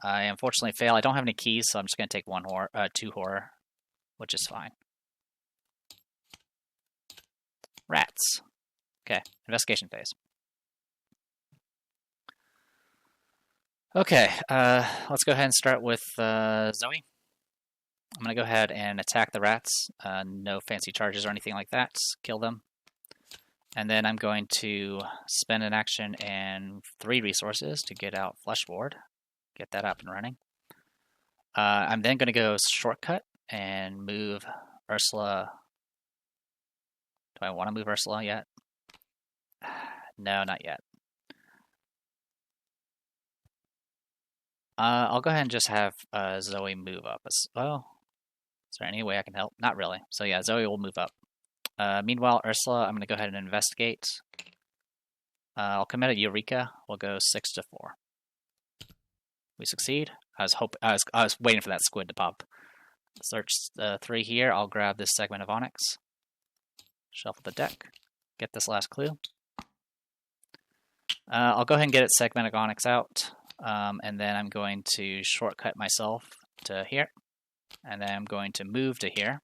S1: I unfortunately fail. I don't have any keys, so I'm just gonna take 2 horror, which is fine. Rats. Okay, investigation phase. Okay, let's go ahead and start with Zoe. I'm going to go ahead and attack the rats. No fancy charges or anything like that. Kill them. And then I'm going to spend an action and 3 resources to get out Fleshboard. Get that up and running. I'm then going to go shortcut and move Ursula. Do I want to move Ursula yet? No, not yet. I'll go ahead and just have Zoe move up as well. Is there any way I can help? Not really. So yeah, Zoe will move up. Meanwhile, Ursula, I'm going to go ahead and investigate. I'll commit a Eureka. We'll go 6-4. We succeed. I was waiting for that squid to pop. Search 3 here. I'll grab this segment of Onyx. Shuffle the deck. Get this last clue. I'll go ahead and get its segment of Onyx out. And then I'm going to shortcut myself to here. And then I'm going to move to here.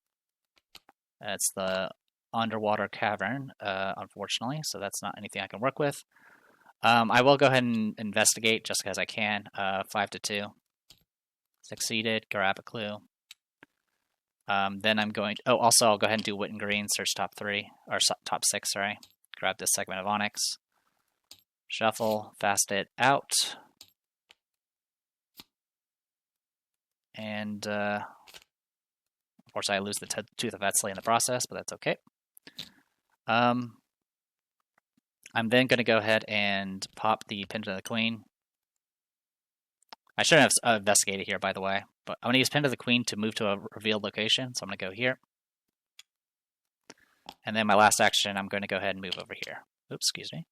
S1: It's the underwater cavern, unfortunately, so that's not anything I can work with. I will go ahead and investigate just because I can. 5-2. Succeeded. Grab a clue. Then I'm going to... Oh, also, I'll go ahead and do Wit and Green. Search top 3. Or top 6, sorry. Grab this segment of Onyx. Shuffle. Fast it out. And... unfortunately, I lose the Tooth of Etsley in the process, but that's okay. I'm then going to go ahead and pop the Pin of the Queen. I shouldn't have investigated here, by the way, but I'm going to use Pin of the Queen to move to a revealed location, so I'm going to go here. And then my last action, I'm going to go ahead and move over here. Oops, excuse me.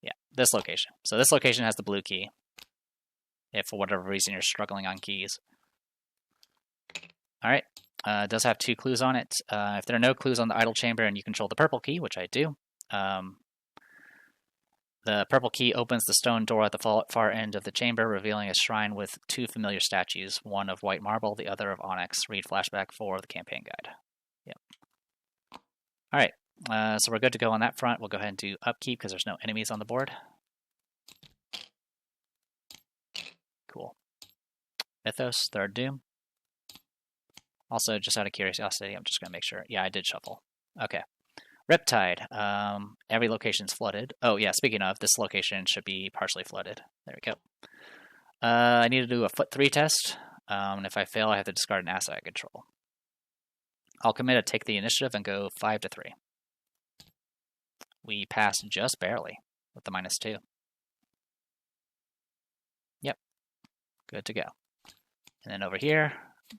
S1: Yeah, this location. So this location has the blue key, if for whatever reason you're struggling on keys. All right. It does have 2 clues on it. If there are no clues on the idle chamber and you control the purple key, which I do, the purple key opens the stone door at the far end of the chamber, revealing a shrine with 2 familiar statues, one of white marble, the other of onyx. Read flashback 4 of the campaign guide. Yep. All right. So we're good to go on that front. We'll go ahead and do upkeep because there's no enemies on the board. Cool. Mythos, Third Doom. Also, just out of curiosity, I'm just going to make sure. Yeah, I did shuffle. Okay. Riptide. Every location's flooded. Oh, yeah, speaking of, this location should be partially flooded. There we go. I need to do a foot 3 test. And if I fail, I have to discard an asset I control. I'll commit to take the initiative and go 5-3. We passed just barely with the -2. Yep. Good to go. And then over here,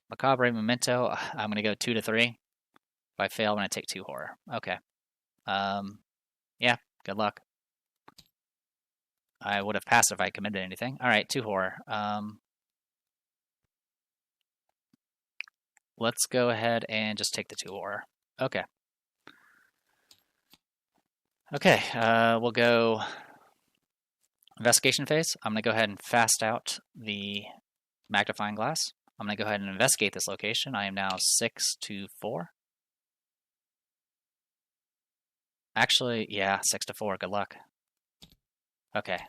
S1: Macabre Memento, I'm going to go 2-3. If I fail, I'm going to take 2 horror. Okay. Yeah, good luck. I would have passed if I committed anything. All right, 2 horror. Let's go ahead and just take the 2 horror. Okay. Okay, we'll go investigation phase. I'm going to go ahead and fast out the magnifying glass. I'm going to go ahead and investigate this location. I am now 6-4. Actually, yeah, 6-4. Good luck. Okay.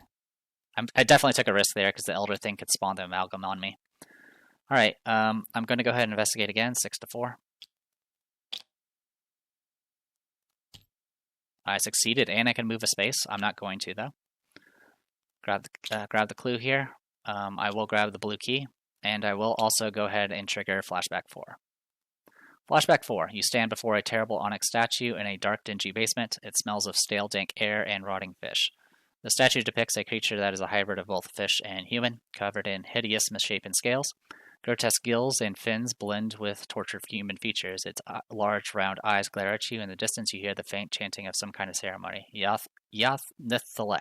S1: I definitely took a risk there because the Elder thing could spawn the amalgam on me. All right, I'm going to go ahead and investigate again, 6-4. I succeeded, and I can move a space. I'm not going to, though. Grab the clue here. I will grab the blue key. And I will also go ahead and trigger Flashback 4. Flashback 4. You stand before a terrible onyx statue in a dark, dingy basement. It smells of stale, dank air and rotting fish. The statue depicts a creature that is a hybrid of both fish and human, covered in hideous, misshapen scales. Grotesque gills and fins blend with tortured human features. Its large, round eyes glare at you. In the distance, you hear the faint chanting of some kind of ceremony. Ya Nithale.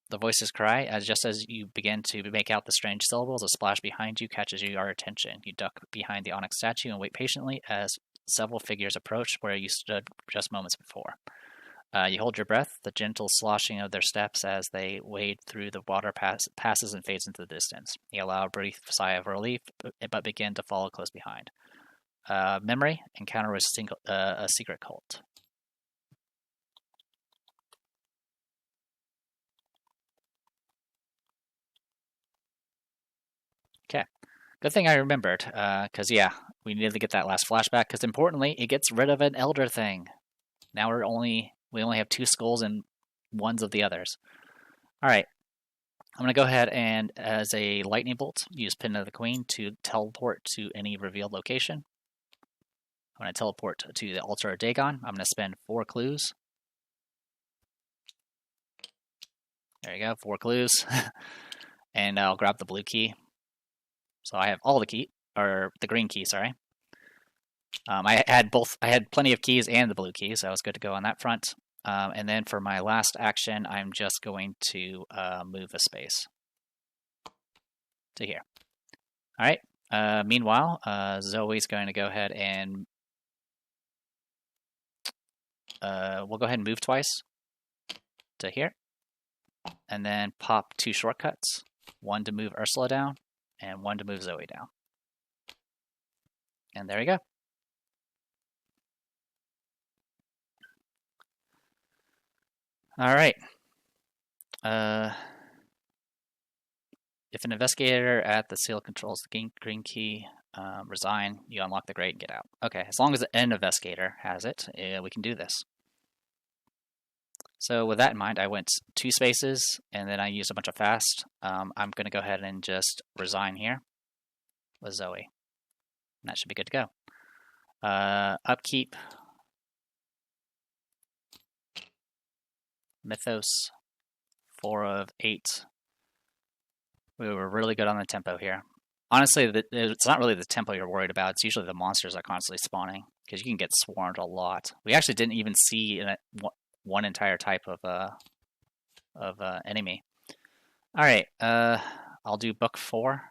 S1: The voices cry as just as you begin to make out the strange syllables, a splash behind you catches your attention. You duck behind the onyx statue and wait patiently as several figures approach where you stood just moments before. You hold your breath. The gentle sloshing of their steps as they wade through the water passes and fades into the distance. You allow a brief sigh of relief, but begin to follow close behind. Memory, encounter with a secret cult. Okay. Good thing I remembered, because, yeah, we needed to get that last flashback, because importantly, it gets rid of an elder thing. Now we only have 2 skulls and ones of the others. Alright. I'm going to go ahead and, as a lightning bolt, use Pin of the Queen to teleport to any revealed location. I'm going to teleport to the altar of Dagon. I'm going to spend 4 clues. There you go, 4 clues. And I'll grab the blue key. So I have all the key, or the green key, sorry. I had plenty of keys and the blue key, so I was good to go on that front. And then for my last action, I'm just going to move a space to here. All right. Meanwhile, Zoe's going to go ahead and we'll go ahead and move twice to here, and then pop 2 shortcuts, 1 to move Ursula down, and 1 to move Zoe down. And there you go. All right. If an investigator at the seal controls the green key, resign, you unlock the grate and get out. Okay, as long as an investigator has it, we can do this. So with that in mind, I went 2 spaces, and then I used a bunch of fast. I'm going to go ahead and just resign here with Zoe. And that should be good to go. Upkeep. Mythos. 4 of 8. We were really good on the tempo here. Honestly, it's not really the tempo you're worried about. It's usually the monsters that are constantly spawning, because you can get swarmed a lot. We actually didn't even see one entire type of enemy. All right, I'll do book 4.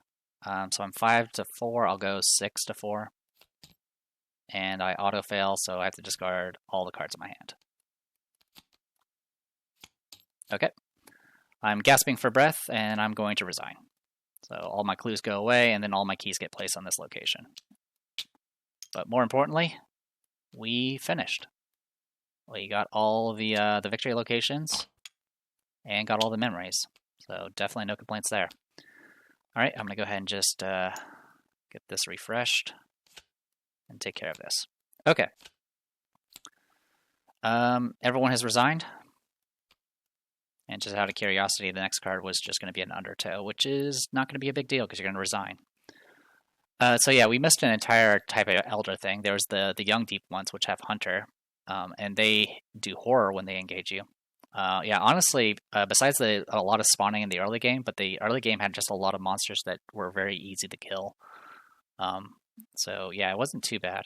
S1: So I'm 5 to 4. I'll go 6 to 4, and I auto fail, so I have to discard all the cards in my hand. Okay, I'm gasping for breath, and I'm going to resign. So all my clues go away, and then all my keys get placed on this location. But more importantly, we finished. We got all of the victory locations and got all the memories. So definitely no complaints there. All right, I'm going to go ahead and just get this refreshed and take care of this. Okay. Everyone has resigned. And just out of curiosity, the next card was just going to be an Undertow, which is not going to be a big deal because you're going to resign. So yeah, we missed an entire type of Elder thing. There was the Young Deep ones, which have Hunter, and they do horror when they engage you. Yeah, honestly, besides a lot of spawning in the early game, but the early game had just a lot of monsters that were very easy to kill. So yeah, it wasn't too bad.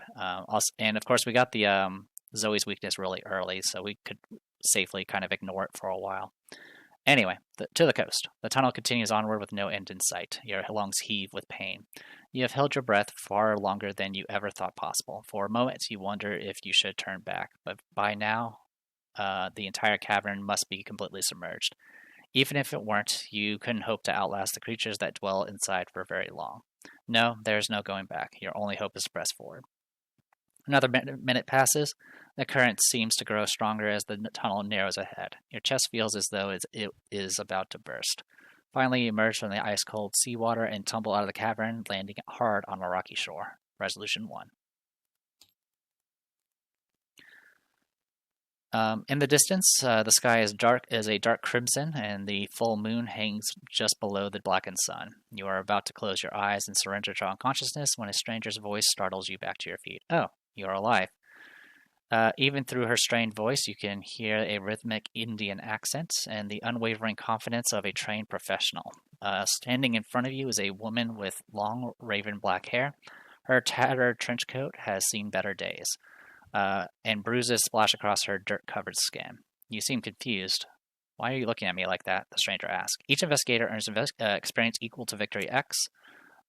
S1: And of course, we got the Zoe's weakness really early, so we could safely kind of ignore it for a while. Anyway, to the coast. The tunnel continues onward with no end in sight. Your lungs heave with pain. You have held your breath far longer than you ever thought possible. For a moment, you wonder if you should turn back, but by now, the entire cavern must be completely submerged. Even if it weren't, you couldn't hope to outlast the creatures that dwell inside for very long. No, there's no going back. Your only hope is to press forward. Another minute passes. The current seems to grow stronger as the tunnel narrows ahead. Your chest feels as though it is about to burst. Finally, you emerge from the ice-cold seawater and tumble out of the cavern, landing hard on a rocky shore. Resolution 1. In the distance, the sky is a dark crimson, and the full moon hangs just below the blackened sun. You are about to close your eyes and surrender to unconsciousness when a stranger's voice startles you back to your feet. Oh, you are alive. Even through her strained voice, you can hear a rhythmic Indian accent and the unwavering confidence of a trained professional. Standing in front of you is a woman with long raven black hair. Her tattered trench coat has seen better days, and bruises splash across her dirt-covered skin. You seem confused. Why are you looking at me like that? The stranger asked. Each investigator earns experience equal to victory X.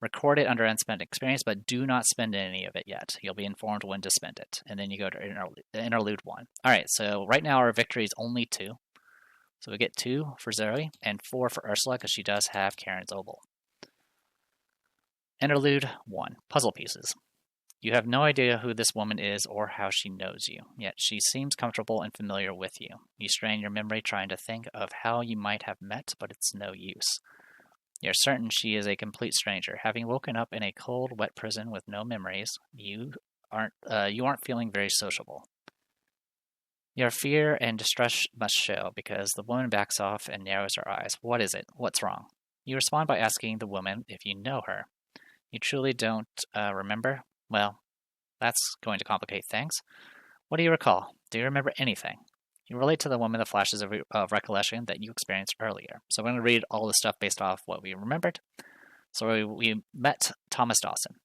S1: Record it under unspent experience, but do not spend any of it yet. You'll be informed when to spend it. And then you go to interlude 1. All right, so right now our victory is only 2. So we get 2 for Zoe and 4 for Ursula because she does have Karen's Obel. Interlude 1. Puzzle pieces. You have no idea who this woman is or how she knows you, yet she seems comfortable and familiar with you. You strain your memory trying to think of how you might have met, but it's no use. You're certain she is a complete stranger. Having woken up in a cold, wet prison with no memories, you aren't feeling very sociable. Your fear and distress must show, because the woman backs off and narrows her eyes. What is it? What's wrong? You respond by asking the woman if you know her. You truly don't remember? Well, that's going to complicate things. What do you recall? Do you remember anything? You relate to the woman the flashes of recollection that you experienced earlier. So we're going to read all the stuff based off what we remembered. So we met Thomas Dawson.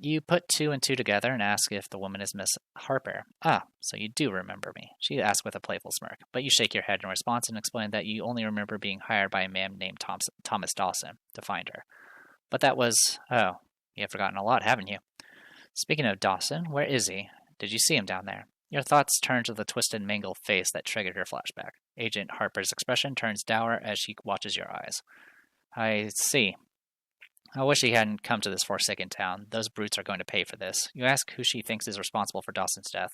S1: You put 2 and 2 together and ask if the woman is Miss Harper. Ah, so you do remember me, she asked with a playful smirk. But you shake your head in response and explain that you only remember being hired by a man named Thomas Dawson to find her. But that was... Oh, you have forgotten a lot, haven't you? Speaking of Dawson, where is he? Did you see him down there? Your thoughts turn to the twisted, mangled face that triggered your flashback. Agent Harper's expression turns dour as she watches your eyes. I see. I wish he hadn't come to this forsaken town. Those brutes are going to pay for this. You ask who she thinks is responsible for Dawson's death,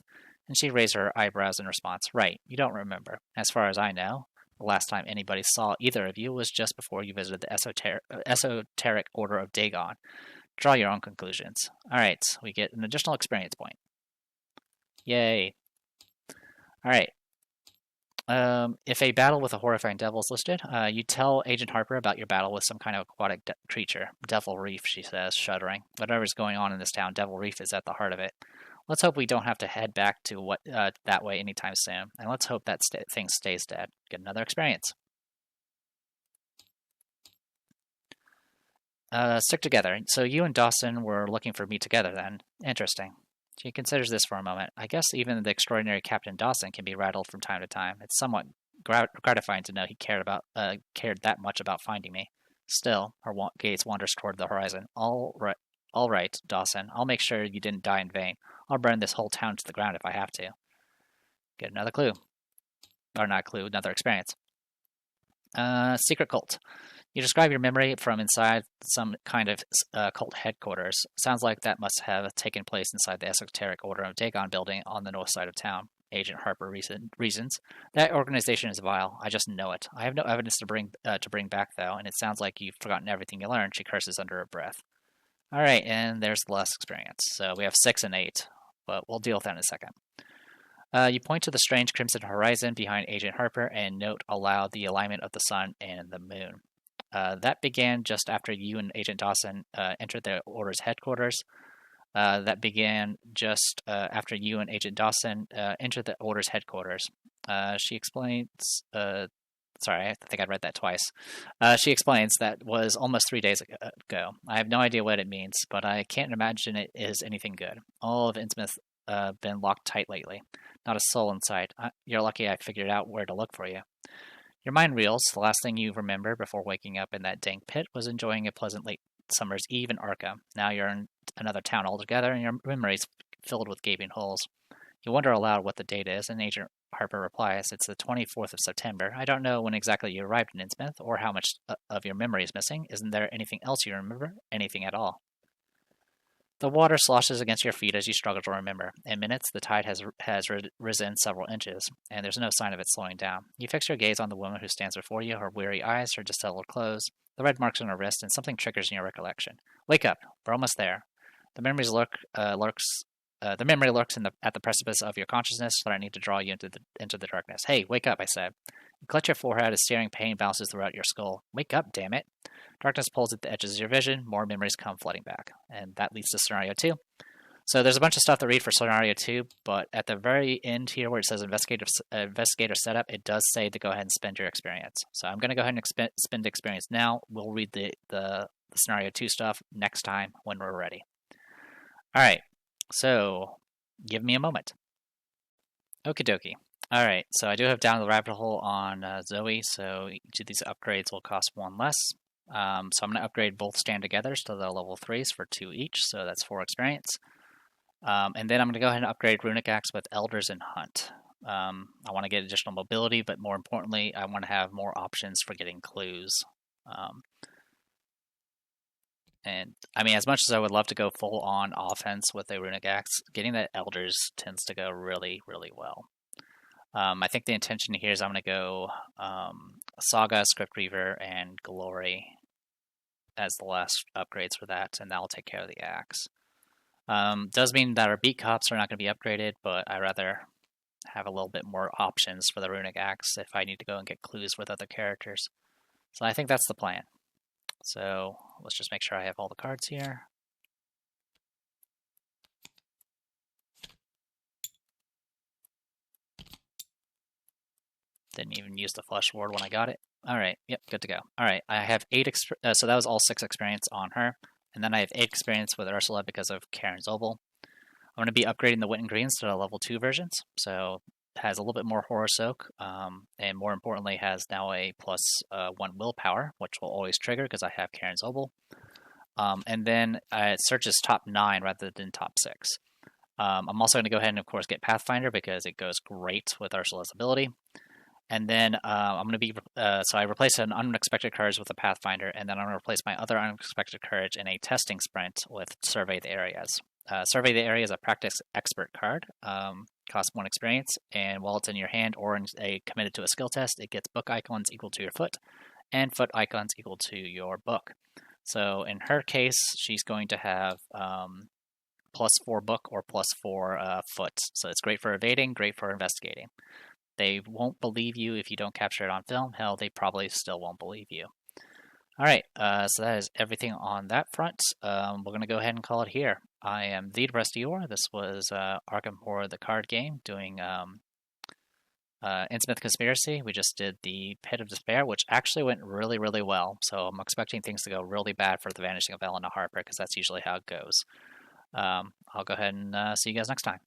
S1: and she raises her eyebrows in response. Right, you don't remember. As far as I know, the last time anybody saw either of you was just before you visited the esoteric Order of Dagon. Draw your own conclusions. Alright, we get an additional experience point. Yay. Alright. If a battle with a horrifying devil is listed, you tell Agent Harper about your battle with some kind of aquatic creature. Devil Reef, she says, shuddering. Whatever's going on in this town, Devil Reef is at the heart of it. Let's hope we don't have to head back to that way anytime soon. And let's hope that thing stays dead. Get another experience. Stick together. So you and Dawson were looking for me together then. Interesting. She considers this for a moment. I guess even the extraordinary Captain Dawson can be rattled from time to time. It's somewhat gratifying to know he cared that much about finding me. Still, her gaze wanders toward the horizon. All right, Dawson. I'll make sure you didn't die in vain. I'll burn this whole town to the ground if I have to. Get another clue. Or not clue, another experience. Secret cult. You describe your memory from inside some kind of cult headquarters. Sounds like that must have taken place inside the esoteric Order of Dagon building on the north side of town. Agent Harper reasons. That organization is vile. I just know it. I have no evidence to bring back, though, and it sounds like you've forgotten everything you learned, she curses under her breath. All right, and there's the last experience. So we have 6 and 8, but we'll deal with that in a second. You point to the strange crimson horizon behind Agent Harper and note aloud the alignment of the sun and the moon. That began just after you and Agent Dawson entered the Order's headquarters. She explains... sorry, I think I read that twice. She explains that was almost 3 days ago. I have no idea what it means, but I can't imagine it is anything good. All of Innsmouth been locked tight lately. Not a soul in sight. You're lucky I figured out where to look for you. Your mind reels. The last thing you remember before waking up in that dank pit was enjoying a pleasant late summer's eve in Arkham. Now you're in another town altogether, and your memory's filled with gaping holes. You wonder aloud what the date is, and Agent Harper replies, "It's the 24th of September. I don't know when exactly you arrived in Innsmouth, or how much of your memory is missing. Isn't there anything else you remember? Anything at all?" The water sloshes against your feet as you struggle to remember. In minutes, the tide has risen several inches, and there's no sign of it slowing down. You fix your gaze on the woman who stands before you, her weary eyes, her disheveled clothes, the red marks on her wrist, and something triggers in your recollection. Wake up! We're almost there. The memory lurks at the precipice of your consciousness, but I need to draw you into the darkness. Hey, wake up! I said. You clutch your forehead as searing pain bounces throughout your skull. Wake up, damn it! Darkness pulls at the edges of your vision. More memories come flooding back. And that leads to Scenario 2. So there's a bunch of stuff to read for Scenario 2, but at the very end here where it says Investigator Setup, it does say to go ahead and spend your experience. So I'm going to go ahead and spend experience now. We'll read the Scenario 2 stuff next time when we're ready. Alright, so give me a moment. Okie dokie. Alright, so I do have Down the Rabbit Hole on Zoe, so each of these upgrades will cost 1 less. So I'm going to upgrade both Stand Togethers to the level 3s for 2 each, so that's 4 experience. And then I'm going to go ahead and upgrade Runic Axe with Elders and Hunt. I want to get additional mobility, but more importantly, I want to have more options for getting clues. And I mean, as much as I would love to go full on offense with a Runic Axe, getting that Elders tends to go really, really well. I think the intention here is I'm going to go Saga, Script Reaver, and Glory as the last upgrades for that, and that will take care of the axe. Does mean that our beat cops are not going to be upgraded, but I'd rather have a little bit more options for the Runic Axe if I need to go and get clues with other characters. So I think that's the plan. So let's just make sure I have all the cards here. Didn't even use the flush ward when I got it. All right, yep, good to go. All right, I have 8, so that was all 6 experience on her. And then I have 8 experience with Ursula because of Karen Zobel. I'm going to be upgrading the Witten Greens to the level 2 versions, so it has a little bit more Horror Soak, and more importantly has now a plus 1 willpower, which will always trigger because I have Karen Zobel. And then it searches top 9 rather than top 6. I'm also going to go ahead and, of course, get Pathfinder because it goes great with Ursula's ability. And then I'm going to be, so I replace an Unexpected Courage with a Pathfinder, and then I'm going to replace my other Unexpected Courage in a Testing Sprint with Survey the Areas. Survey the Area is a Practice Expert card, costs 1 experience, and while it's in your hand or committed to a skill test, it gets book icons equal to your foot, and foot icons equal to your book. So in her case, she's going to have plus 4 book or plus 4 foot. So it's great for evading, great for investigating. They won't believe you if you don't capture it on film. Hell, they probably still won't believe you. All right, so that is everything on that front. We're going to go ahead and call it here. I am the Depressed Eeyore. This was Arkham Horror, the card game, doing Innsmouth Conspiracy. We just did the Pit of Despair, which actually went really, really well. So I'm expecting things to go really bad for the Vanishing of Eleanor Harper, because that's usually how it goes. I'll go ahead and see you guys next time.